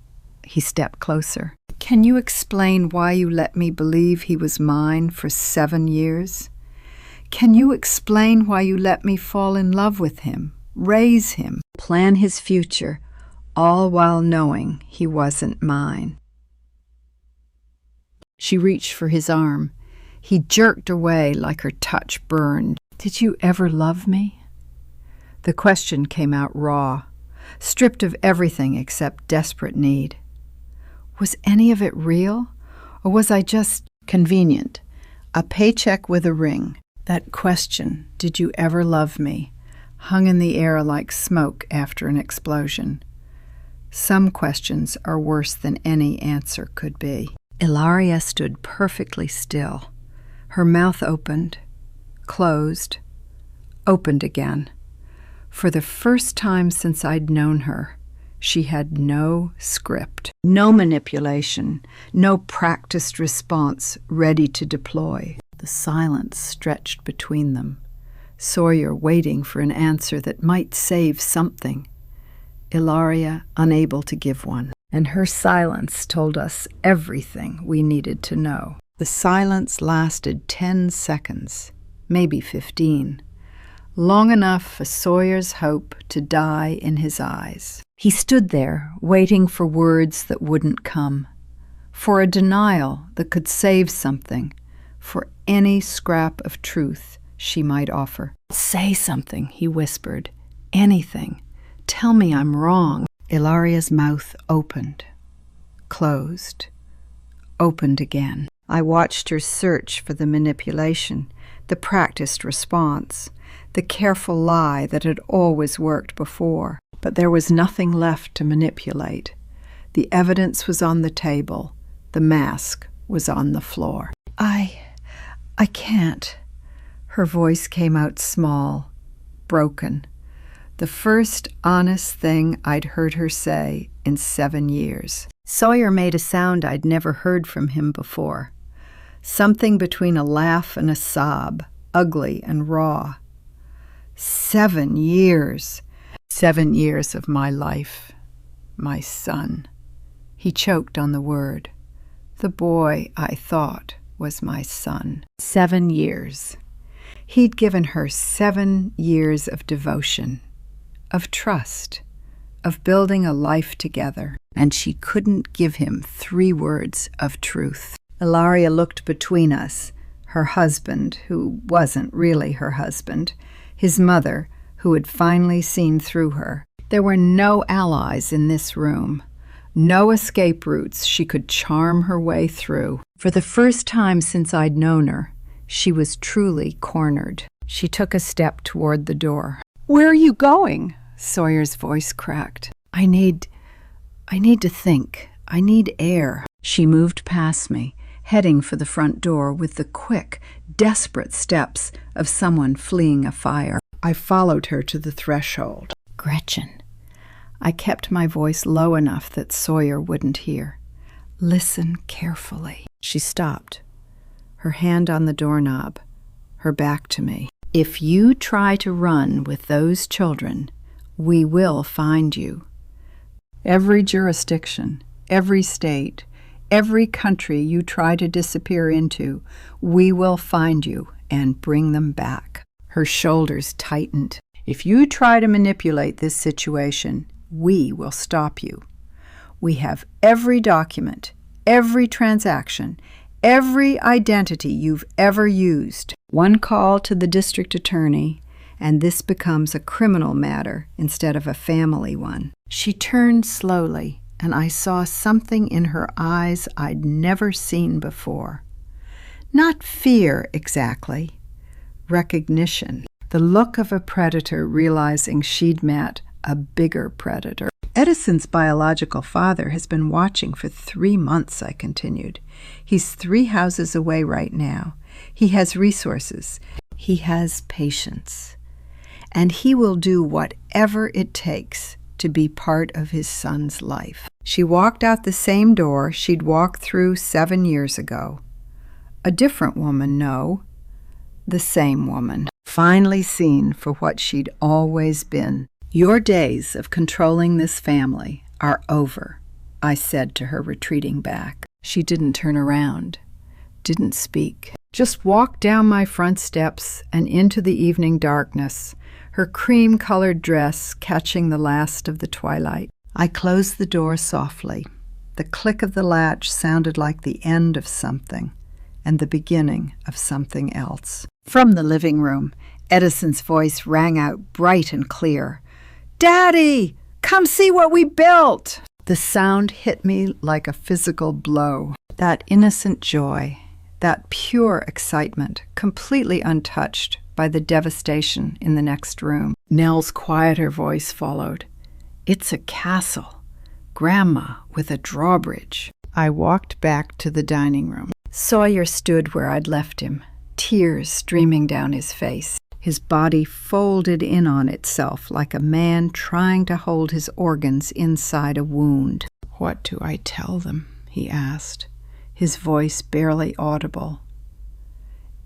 He stepped closer. Can you explain why you let me believe he was mine for 7 years? Can you explain why you let me fall in love with him, raise him, plan his future, all while knowing he wasn't mine? She reached for his arm. He jerked away like her touch burned. Did you ever love me? The question came out raw, stripped of everything except desperate need. Was any of it real, or was I just convenient, a paycheck with a ring? That question, did you ever love me, hung in the air like smoke after an explosion. Some questions are worse than any answer could be. Ilaria stood perfectly still. Her mouth opened, closed, opened again. For the first time since I'd known her, she had no script, no manipulation, no practiced response ready to deploy. The silence stretched between them, Sawyer waiting for an answer that might save something, Ilaria unable to give one. And her silence told us everything we needed to know. The silence lasted 10 seconds, maybe 15, long enough for Sawyer's hope to die in his eyes. He stood there, waiting for words that wouldn't come, for a denial that could save something, for any scrap of truth she might offer. "Say something," he whispered. "Anything. Tell me I'm wrong." Ilaria's mouth opened, closed, opened again. I watched her search for the manipulation, the practiced response, the careful lie that had always worked before. But there was nothing left to manipulate. The evidence was on the table. The mask was on the floor. I can't." Her voice came out small, broken. The first honest thing I'd heard her say in 7 years. Sawyer made a sound I'd never heard from him before. Something between a laugh and a sob, ugly and raw. 7 years. 7 years of my life. My son. He choked on the word. The boy I thought was my son. 7 years. He'd given her 7 years of devotion, of trust, of building a life together, and she couldn't give him 3 words of truth. Ilaria looked between us, her husband, who wasn't really her husband, his mother, who had finally seen through her. There were no allies in this room, no escape routes she could charm her way through. For the first time since I'd known her, she was truly cornered. She took a step toward the door. "Where are you going?" Sawyer's voice cracked. I need to think. I need air." She moved past me, heading for the front door with the quick, desperate steps of someone fleeing a fire. I followed her to the threshold. "Gretchen." I kept my voice low enough that Sawyer wouldn't hear. "Listen carefully." She stopped, her hand on the doorknob, her back to me. "If you try to run with those children, we will find you. Every jurisdiction, every state, every country you try to disappear into, we will find you and bring them back." Her shoulders tightened. "If you try to manipulate this situation, we will stop you. We have every document, every transaction, every identity you've ever used. One call to the district attorney, and this becomes a criminal matter instead of a family one." She turned slowly, and I saw something in her eyes I'd never seen before. Not fear exactly, recognition. The look of a predator realizing she'd met a bigger predator. "Edison's biological father has been watching for 3 months," I continued. "He's 3 houses away right now. He has resources. He has patience. And he will do whatever it takes to be part of his son's life." She walked out the same door she'd walked through 7 years ago. A different woman, no. The same woman, finally seen for what she'd always been. "Your days of controlling this family are over," I said to her, retreating back. She didn't turn around, didn't speak, just walked down my front steps and into the evening darkness, her cream-colored dress catching the last of the twilight. I closed the door softly. The click of the latch sounded like the end of something, and the beginning of something else. From the living room, Edison's voice rang out bright and clear. "Daddy, come see what we built!" The sound hit me like a physical blow. That innocent joy, that pure excitement, completely untouched by the devastation in the next room. Nell's quieter voice followed. "It's a castle. Grandma with a drawbridge." I walked back to the dining room. Sawyer stood where I'd left him, tears streaming down his face. His body folded in on itself like a man trying to hold his organs inside a wound. "What do I tell them?" he asked, his voice barely audible.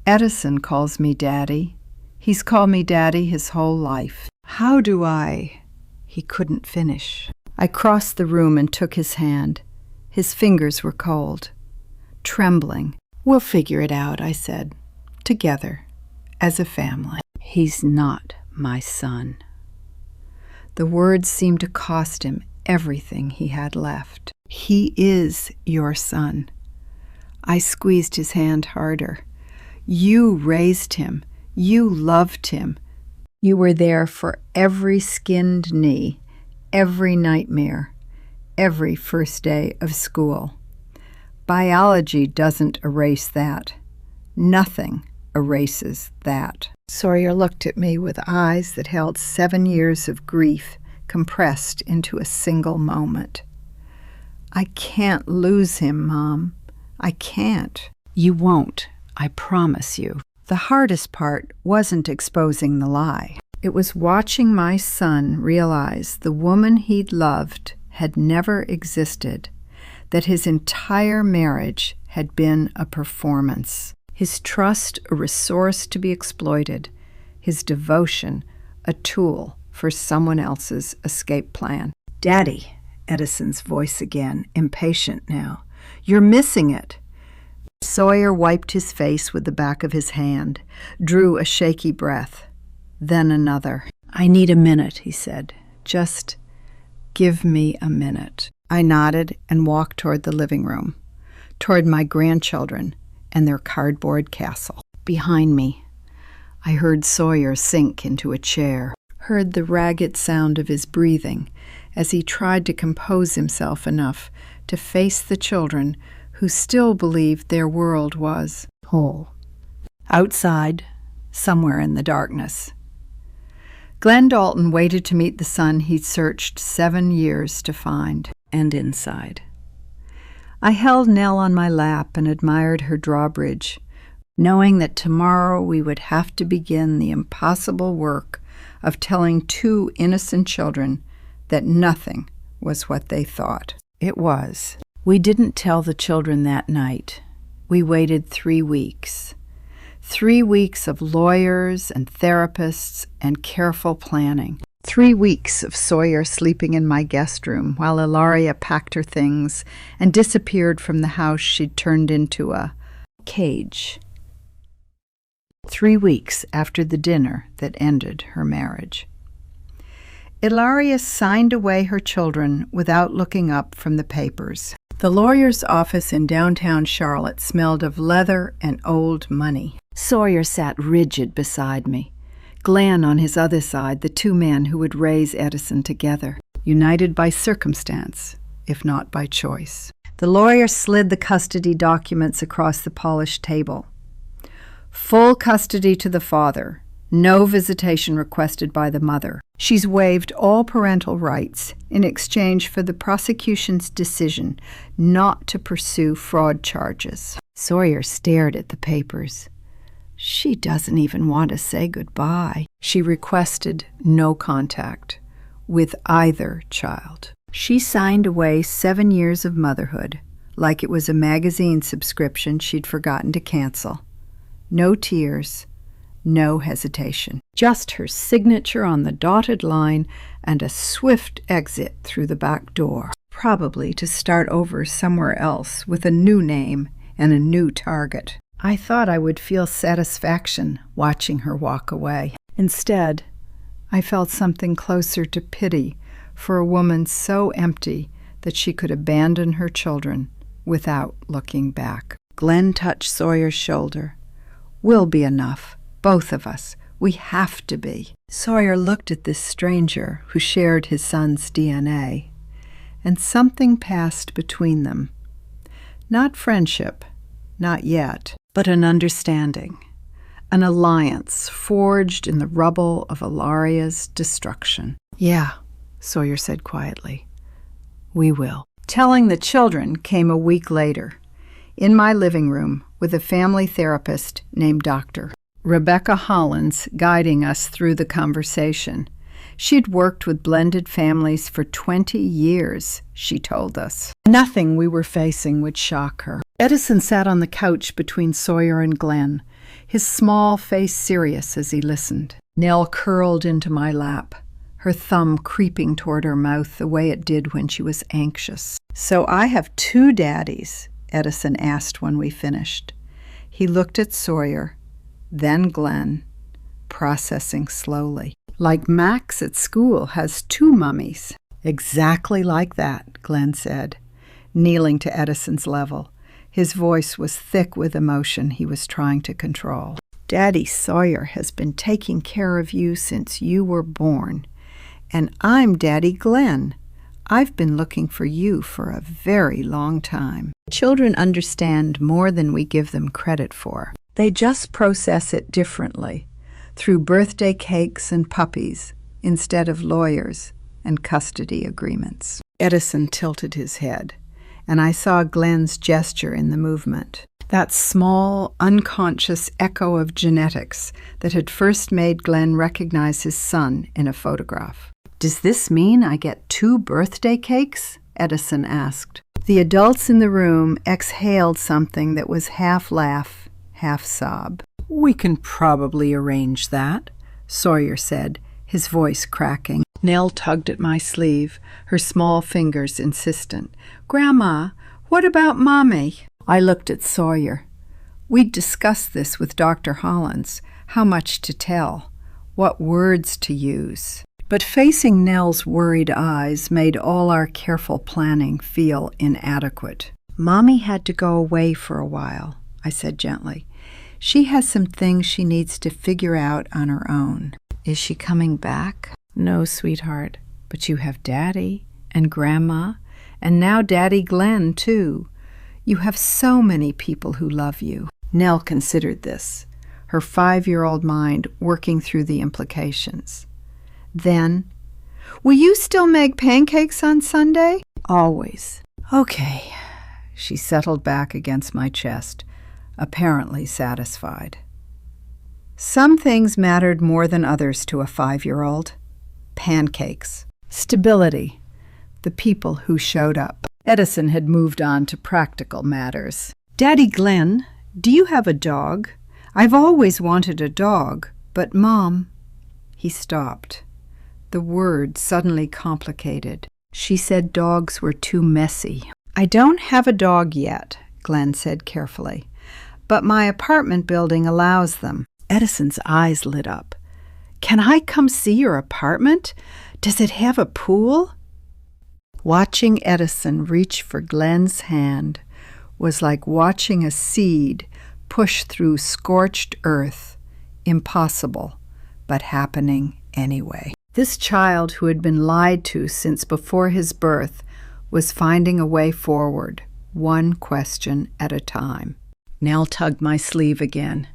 "Edison calls me Daddy. He's called me Daddy his whole life. How do I—" He couldn't finish. I crossed the room and took his hand. His fingers were cold, trembling. "We'll figure it out," I said, "together, as a family." "He's not my son." The words seemed to cost him everything he had left. He is your son. I squeezed his hand harder. You raised him. You loved him. You were there for every skinned knee, every nightmare, every first day of school. Biology doesn't erase that. Nothing erases that. Sawyer looked at me with eyes that held 7 years of grief compressed into a single moment. I can't lose him, Mom. I can't. You won't, I promise you. The hardest part wasn't exposing the lie. It was watching my son realize the woman he'd loved had never existed, that his entire marriage had been a performance, his trust a resource to be exploited, his devotion a tool for someone else's escape plan. Daddy, Edison's voice again, impatient now. You're missing it. Sawyer wiped his face with the back of his hand, drew a shaky breath, then another. I need a minute, he said. Just give me a minute. I nodded and walked toward the living room, toward my grandchildren and their cardboard castle. Behind me, I heard Sawyer sink into a chair, heard the ragged sound of his breathing as he tried to compose himself enough to face the children who still believed their world was whole. Outside, somewhere in the darkness, Glenn Dalton waited to meet the son he'd searched 7 years to find. And inside, I held Nell on my lap and admired her drawbridge, knowing that tomorrow we would have to begin the impossible work of telling 2 innocent children that nothing was what they thought it was. We didn't tell the children that night. We waited 3 weeks. 3 weeks of lawyers and therapists and careful planning. 3 weeks of Sawyer sleeping in my guest room while Ilaria packed her things and disappeared from the house she'd turned into a cage. 3 weeks after the dinner that ended her marriage. Ilaria signed away her children without looking up from the papers. The lawyer's office in downtown Charlotte smelled of leather and old money. Sawyer sat rigid beside me. Glenn on his other side, the 2 men who would raise Edison together, united by circumstance, if not by choice. The lawyer slid the custody documents across the polished table. Full custody to the father, no visitation requested by the mother. She's waived all parental rights in exchange for the prosecution's decision not to pursue fraud charges. Sawyer stared at the papers. She doesn't even want to say goodbye. She requested no contact with either child. She signed away 7 years of motherhood like it was a magazine subscription she'd forgotten to cancel. No tears, no hesitation. Just her signature on the dotted line and a swift exit through the back door, probably to start over somewhere else with a new name and a new target. I thought I would feel satisfaction watching her walk away. Instead, I felt something closer to pity for a woman so empty that she could abandon her children without looking back. Glenn touched Sawyer's shoulder. We'll be enough, both of us. We have to be. Sawyer looked at this stranger who shared his son's DNA, and something passed between them. Not friendship, not yet, but an understanding, an alliance forged in the rubble of Ilaria's destruction. Yeah, Sawyer said quietly. We will. Telling the children came a week later, in my living room with a family therapist named Dr. Rebecca Hollins guiding us through the conversation. She'd worked with blended families for 20 years, she told us. Nothing we were facing would shock her. Edison sat on the couch between Sawyer and Glenn, his small face serious as he listened. Nell curled into my lap, her thumb creeping toward her mouth the way it did when she was anxious. So I have 2 daddies, Edison asked when we finished. He looked at Sawyer, then Glenn, processing slowly. Like Max at school has 2 mummies. Exactly like that, Glenn said, kneeling to Edison's level. His voice was thick with emotion he was trying to control. Daddy Sawyer has been taking care of you since you were born. And I'm Daddy Glenn. I've been looking for you for a very long time. Children understand more than we give them credit for. They just process it differently, through birthday cakes and puppies, instead of lawyers and custody agreements. Edison tilted his head, and I saw Glenn's gesture in the movement. That small, unconscious echo of genetics that had first made Glenn recognize his son in a photograph. "Does this mean I get 2 birthday cakes?" Edison asked. The adults in the room exhaled something that was half laugh, half sob. "We can probably arrange that," Sawyer said, his voice cracking. Nell tugged at my sleeve, her small fingers insistent. "Grandma, what about Mommy?" I looked at Sawyer. We'd discussed this with Dr. Hollins, how much to tell, what words to use. But facing Nell's worried eyes made all our careful planning feel inadequate. "Mommy had to go away for a while," I said gently. "She has some things she needs to figure out on her own." "Is she coming back?" "No, sweetheart, but you have Daddy and Grandma, and now Daddy Glenn, too. You have so many people who love you." Nell considered this, her 5-year-old mind working through the implications. Then, "Will you still make pancakes on Sunday?" "Always." "Okay." She settled back against my chest, apparently satisfied. Some things mattered more than others to a 5-year-old. Pancakes. Stability. The people who showed up. Edison had moved on to practical matters. "Daddy Glenn, do you have a dog? I've always wanted a dog, but Mom—" He stopped. The word suddenly complicated. She said dogs were too messy. "I don't have a dog yet," Glenn said carefully, "but my apartment building allows them." Edison's eyes lit up. "Can I come see your apartment? Does it have a pool?" Watching Edison reach for Glenn's hand was like watching a seed push through scorched earth. Impossible, but happening anyway. This child, who had been lied to since before his birth, was finding a way forward, one question at a time. Nell tugged my sleeve again.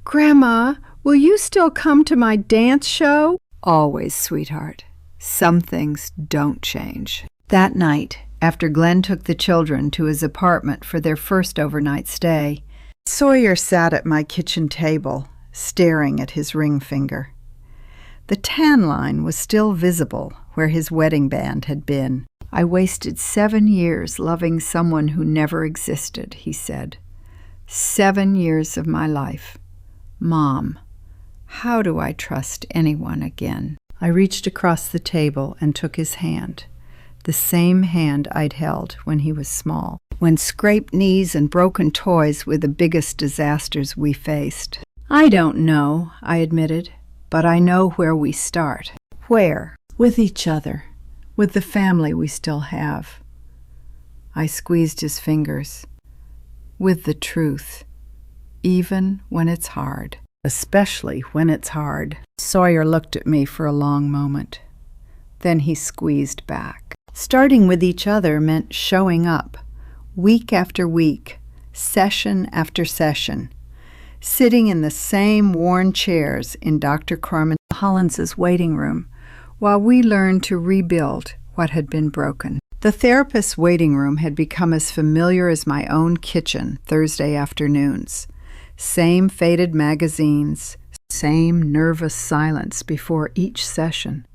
"Grandma, will you still come to my dance show?" "Always, sweetheart. Some things don't change." That night, after Glenn took the children to his apartment for their first overnight stay, Sawyer sat at my kitchen table, staring at his ring finger. The tan line was still visible where his wedding band had been. "I wasted 7 years loving someone who never existed," he said. 7 years of my life. Mom, how do I trust anyone again? I reached across the table and took his hand, the same hand I'd held when he was small, when scraped knees and broken toys were the biggest disasters we faced. "I don't know," I admitted, "but I know where we start." "Where?" "With each other, with the family we still have." I squeezed his fingers. "With the truth, even when it's hard." "Especially when it's hard." Sawyer looked at me for a long moment. Then he squeezed back. Starting with each other meant showing up, week after week, session after session, sitting in the same worn chairs in Dr. Corman Hollins's waiting room, while we learned to rebuild what had been broken. The therapist's waiting room had become as familiar as my own kitchen Thursday afternoons. Same faded magazines, same nervous silence before each session.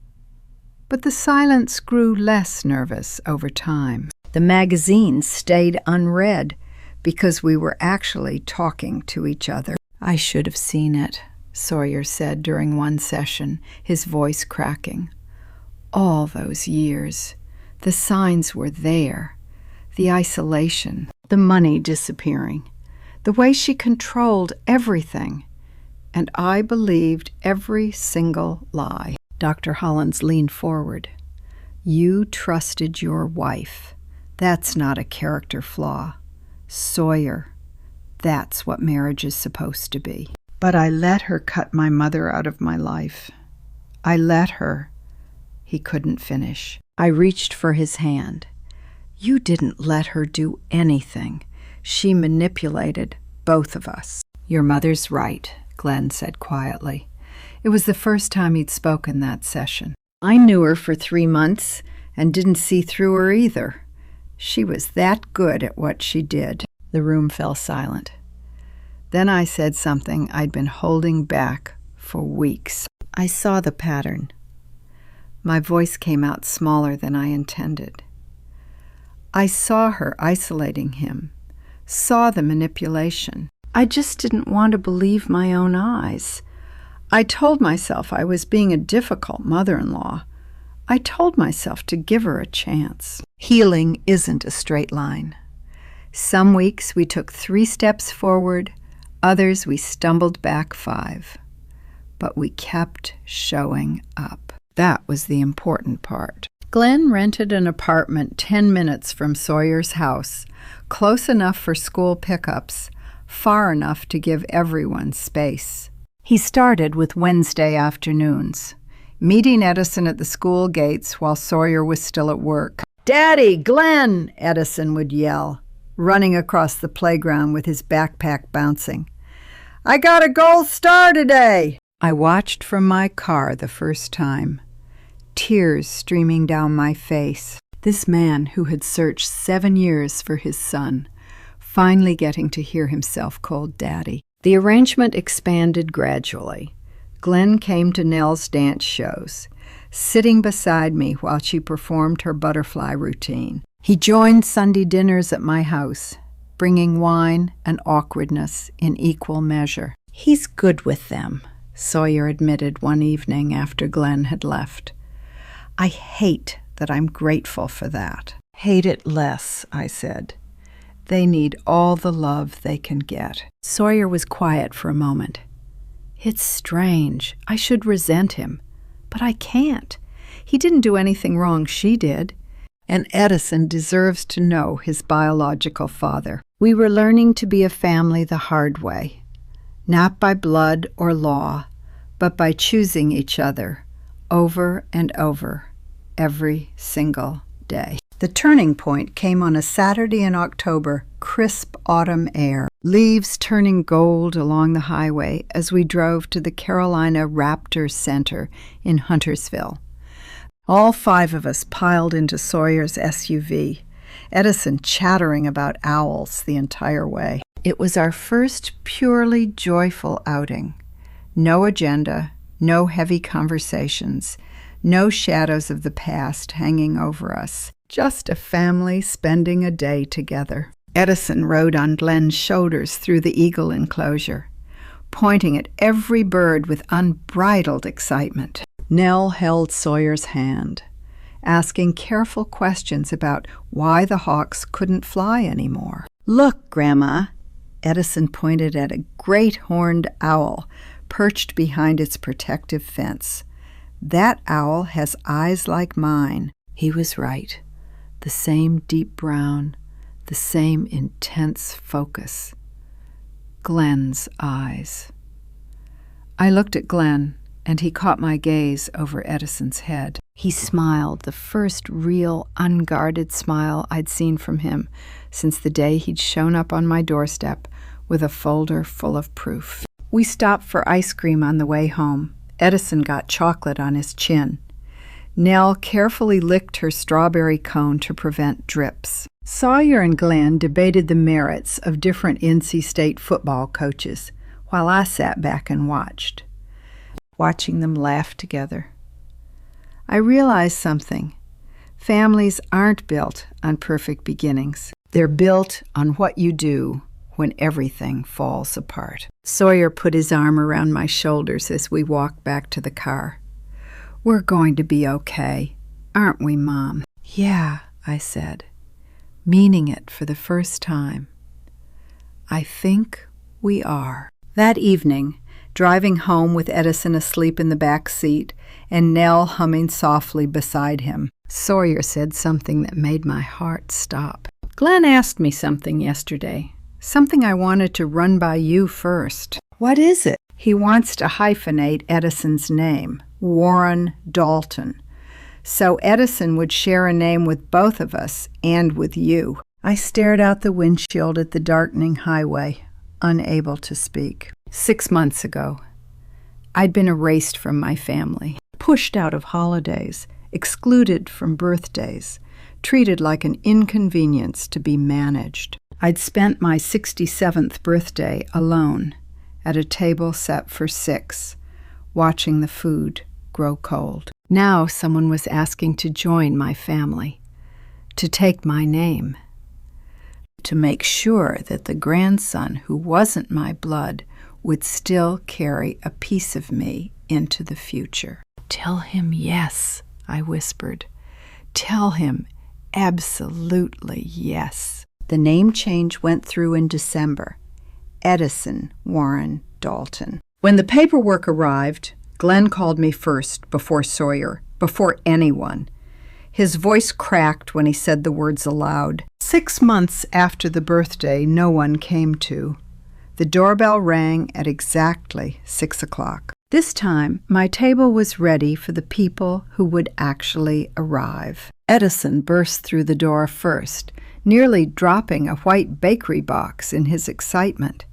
But the silence grew less nervous over time. The magazines stayed unread because we were actually talking to each other. "I should have seen it," Sawyer said during one session, his voice cracking. "All those years. The signs were there. The isolation, the money disappearing, the way she controlled everything. and I believed every single lie. Dr. Hollins leaned forward. You trusted your wife. That's not a character flaw. Sawyer, that's what marriage is supposed to be. But I let her cut my mother out of my life. I let her. He couldn't finish. I reached for his hand. You didn't let her do anything. She manipulated both of us. Your mother's right, Glenn said quietly. It was the first time he'd spoken that session. I knew her for 3 months and didn't see through her either. She was that good at what she did. The room fell silent. Then I said something I'd been holding back for weeks. I saw the pattern. My voice came out smaller than I intended. I saw her isolating him, saw the manipulation. I just didn't want to believe my own eyes. I told myself I was being a difficult mother-in-law. I told myself to give her a chance. Healing isn't a straight line. Some weeks we took 3 steps forward, others we stumbled back 5. But we kept showing up. That was the important part. Glenn rented an apartment 10 minutes from Sawyer's house, close enough for school pickups, far enough to give everyone space. He started with Wednesday afternoons, meeting Edison at the school gates while Sawyer was still at work. "Daddy, Glenn!" Edison would yell, running across the playground with his backpack bouncing. "I got a gold star today!" I watched from my car the first time, tears streaming down my face. This man who had searched 7 years for his son, finally getting to hear himself called Daddy. The arrangement expanded gradually. Glenn came to Nell's dance shows, sitting beside me while she performed her butterfly routine. He joined Sunday dinners at my house, bringing wine and awkwardness in equal measure. "He's good with them," Sawyer admitted one evening after Glenn had left. "I hate that I'm grateful for that." "Hate it less," I said. "They need all the love they can get." Sawyer was quiet for a moment. "It's strange. I should resent him. But I can't. He didn't do anything wrong, she did. And Edison deserves to know his biological father. We were learning to be a family the hard way. Not by blood or law, but by choosing each other over and over every single day. The turning point came on a Saturday in October, crisp autumn air, leaves turning gold along the highway as we drove to the Carolina Raptor Center in Huntersville. All 5 of us piled into Sawyer's SUV, Edison chattering about owls the entire way. It was our first purely joyful outing. No agenda, no heavy conversations, no shadows of the past hanging over us. Just a family spending a day together. Edison rode on Glenn's shoulders through the eagle enclosure, pointing at every bird with unbridled excitement. Nell held Sawyer's hand, asking careful questions about why the hawks couldn't fly anymore. "Look, Grandma," Edison pointed at a great horned owl perched behind its protective fence. "That owl has eyes like mine." He was right. The same deep brown, the same intense focus. Glenn's eyes. I looked at Glenn, and he caught my gaze over Edison's head. He smiled, the first real, unguarded smile I'd seen from him since the day he'd shown up on my doorstep with a folder full of proof. We stopped for ice cream on the way home. Edison got chocolate on his chin. Nell carefully licked her strawberry cone to prevent drips. Sawyer and Glenn debated the merits of different NC State football coaches, while I sat back and watched, watching them laugh together. I realized something. Families aren't built on perfect beginnings. They're built on what you do when everything falls apart. Sawyer put his arm around my shoulders as we walked back to the car. "We're going to be okay, aren't we, Mom?" "Yeah," I said, meaning it for the first time. "I think we are." That evening, driving home with Edison asleep in the back seat and Nell humming softly beside him. Sawyer said something that made my heart stop. Glenn asked me something yesterday, something I wanted to run by you first. What is it? He wants to hyphenate Edison's name, Warren Dalton, so Edison would share a name with both of us and with you. I stared out the windshield at the darkening highway, unable to speak. 6 months ago, I'd been erased from my family, pushed out of holidays, excluded from birthdays, treated like an inconvenience to be managed. I'd spent my 67th birthday alone at a table set for 6, watching the food grow cold. Now someone was asking to join my family, to take my name, to make sure that the grandson who wasn't my blood would still carry a piece of me into the future. Tell him yes, I whispered. Tell him absolutely yes. The name change went through in December. Edison Warren Dalton. When the paperwork arrived, Glenn called me first, before Sawyer, before anyone. His voice cracked when he said the words aloud. 6 months after the birthday no one came to, the doorbell rang at exactly 6 o'clock. This time, my table was ready for the people who would actually arrive. Edison burst through the door first, nearly dropping a white bakery box in his excitement.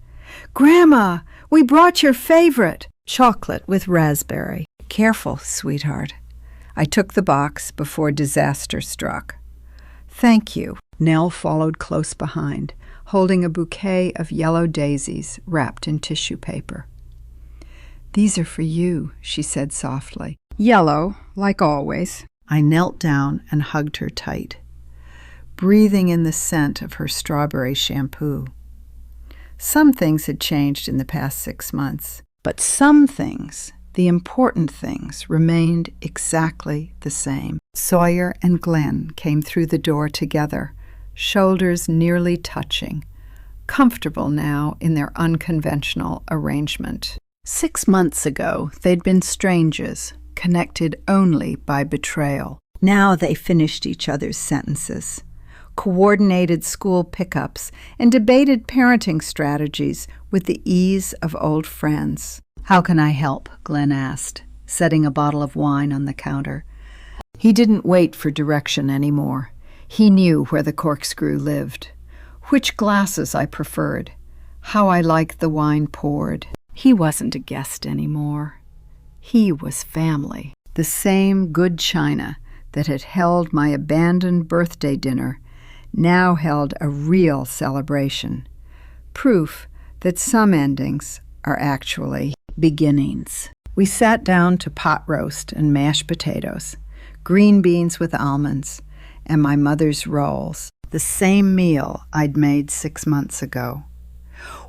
"Grandma, we brought your favorite!" Chocolate with raspberry. "Careful, sweetheart." I took the box before disaster struck. "Thank you." Nell followed close behind, holding a bouquet of yellow daisies wrapped in tissue paper. "These are for you," she said softly. Yellow, like always. I knelt down and hugged her tight, breathing in the scent of her strawberry shampoo. Some things had changed in the past 6 months, but some things, the important things, remained exactly the same. Sawyer and Glenn came through the door together, shoulders nearly touching, comfortable now in their unconventional arrangement. 6 months ago, they'd been strangers, connected only by betrayal. Now they finished each other's sentences, coordinated school pickups, and debated parenting strategies with the ease of old friends. "How can I help?" Glenn asked, setting a bottle of wine on the counter. He didn't wait for direction anymore. He knew where the corkscrew lived, which glasses I preferred, how I liked the wine poured. He wasn't a guest anymore. He was family. The same good china that had held my abandoned birthday dinner now held a real celebration, proof that some endings are actually beginnings. We sat down to pot roast and mashed potatoes, green beans with almonds, and my mother's rolls, the same meal I'd made 6 months ago.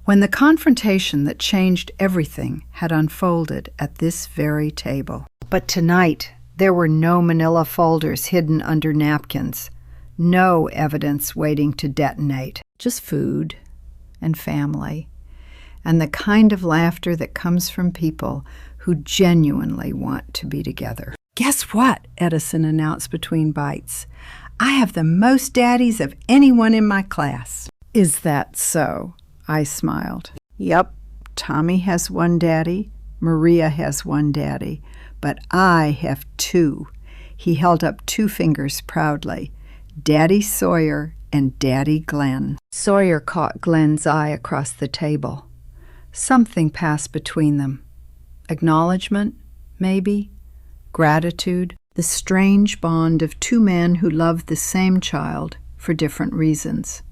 When the confrontation that changed everything had unfolded at this very table. But tonight, there were no manila folders hidden under napkins, no evidence waiting to detonate, just food and family, and the kind of laughter that comes from people who genuinely want to be together. "Guess what?" Edison announced between bites. "I have the most daddies of anyone in my class." "Is that so?" I smiled. "Yep, Tommy has one daddy, Maria has one daddy, but I have 2. He held up 2 fingers proudly. Daddy Sawyer and Daddy Glenn. Sawyer caught Glenn's eye across the table. Something passed between them. Acknowledgement, maybe? Gratitude? The strange bond of 2 men who loved the same child for different reasons.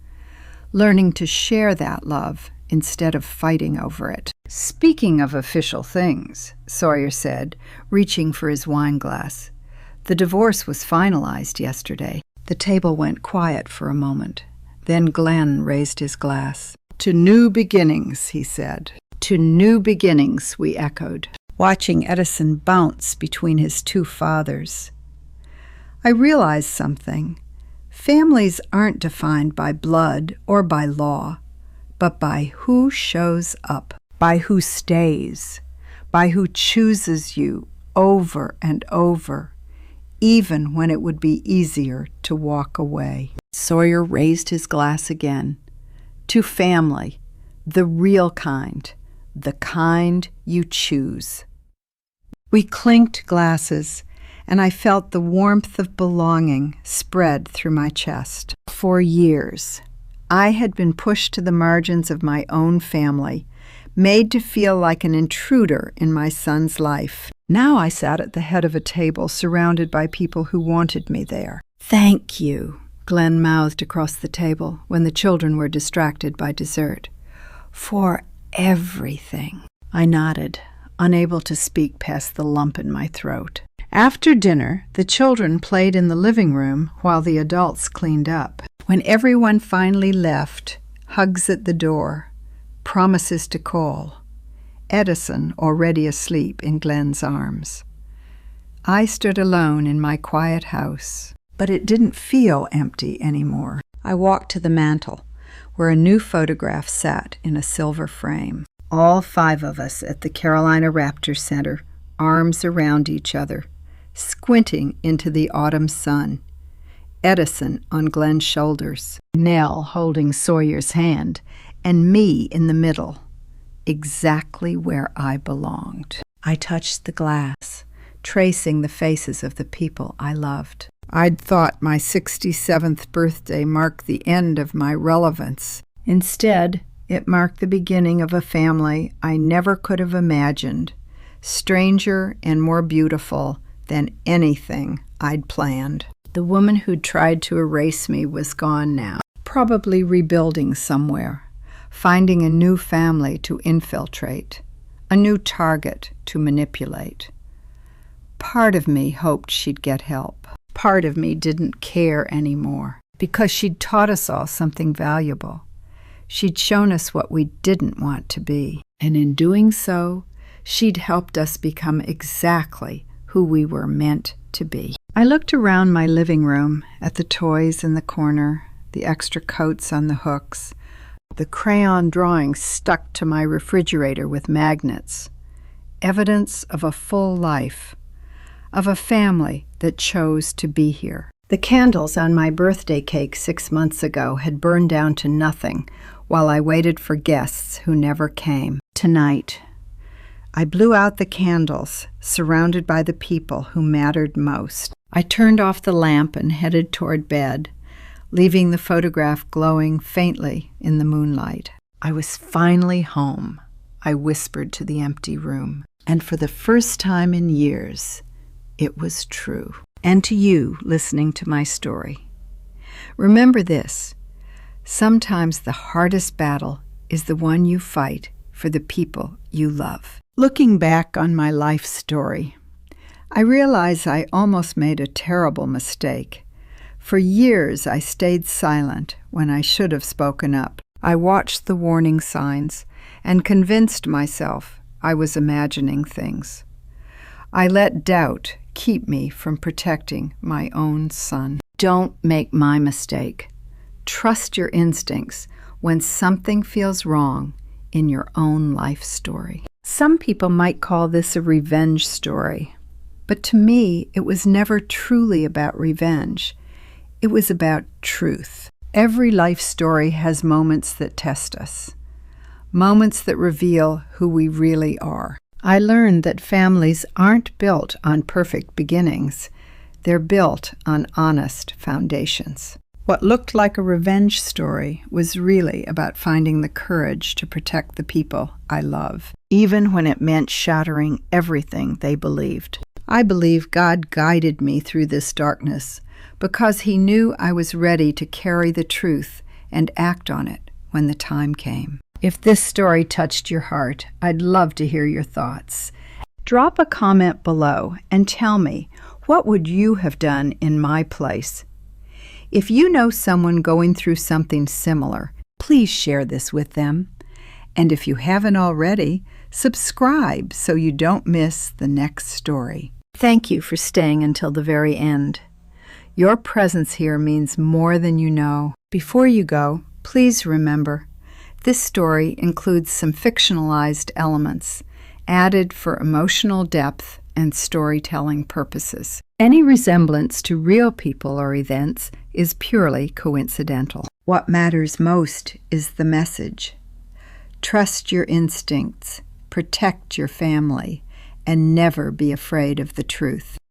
Learning to share that love instead of fighting over it. "Speaking of official things," Sawyer said, reaching for his wine glass, "the divorce was finalized yesterday." The table went quiet for a moment. Then Glenn raised his glass. "To new beginnings," he said. "To new beginnings," we echoed, watching Edison bounce between his 2 fathers. I realized something. Families aren't defined by blood or by law, but by who shows up, by who stays, by who chooses you over and over, even when it would be easier to walk away. Sawyer raised his glass again. To family, the real kind, the kind you choose. We clinked glasses, and I felt the warmth of belonging spread through my chest. For years, I had been pushed to the margins of my own family, made to feel like an intruder in my son's life. Now I sat at the head of a table surrounded by people who wanted me there. "Thank you," Glenn mouthed across the table when the children were distracted by dessert. "For everything." I nodded, unable to speak past the lump in my throat. After dinner, the children played in the living room while the adults cleaned up. When everyone finally left, hugs at the door, promises to call, Edison already asleep in Glenn's arms. I stood alone in my quiet house, but it didn't feel empty anymore. I walked to the mantel, where a new photograph sat in a silver frame. All 5 of us at the Carolina Raptor Center, arms around each other, squinting into the autumn sun. Edison on Glenn's shoulders, Nell holding Sawyer's hand, and me in the middle, exactly where I belonged. I touched the glass, tracing the faces of the people I loved. I'd thought my 67th birthday marked the end of my relevance. Instead, it marked the beginning of a family I never could have imagined, stranger and more beautiful than anything I'd planned. The woman who'd tried to erase me was gone now, probably rebuilding somewhere, finding a new family to infiltrate, a new target to manipulate. Part of me hoped she'd get help. Part of me didn't care anymore, because she'd taught us all something valuable. She'd shown us what we didn't want to be, and in doing so, she'd helped us become exactly who we were meant to be. I looked around my living room at the toys in the corner, the extra coats on the hooks, the crayon drawings stuck to my refrigerator with magnets, evidence of a full life, of a family that chose to be here. The candles on my birthday cake 6 months ago had burned down to nothing while I waited for guests who never came. Tonight, I blew out the candles, surrounded by the people who mattered most. I turned off the lamp and headed toward bed, leaving the photograph glowing faintly in the moonlight. I was finally home, I whispered to the empty room. And for the first time in years, it was true. And to you listening to my story, remember this: sometimes the hardest battle is the one you fight for the people you love. Looking back on my life story, I realize I almost made a terrible mistake. For years, I stayed silent when I should have spoken up. I watched the warning signs and convinced myself I was imagining things. I let doubt keep me from protecting my own son. Don't make my mistake. Trust your instincts when something feels wrong in your own life story. Some people might call this a revenge story, but to me, it was never truly about revenge. It was about truth. Every life story has moments that test us, moments that reveal who we really are. I learned that families aren't built on perfect beginnings. They're built on honest foundations. What looked like a revenge story was really about finding the courage to protect the people I love, even when it meant shattering everything they believed. I believe God guided me through this darkness because He knew I was ready to carry the truth and act on it when the time came. If this story touched your heart, I'd love to hear your thoughts. Drop a comment below and tell me, what would you have done in my place? If you know someone going through something similar, please share this with them. And if you haven't already, subscribe so you don't miss the next story. Thank you for staying until the very end. Your presence here means more than you know. Before you go, please remember, this story includes some fictionalized elements, added for emotional depth and storytelling purposes. Any resemblance to real people or events is purely coincidental. What matters most is the message. Trust your instincts, protect your family, and never be afraid of the truth.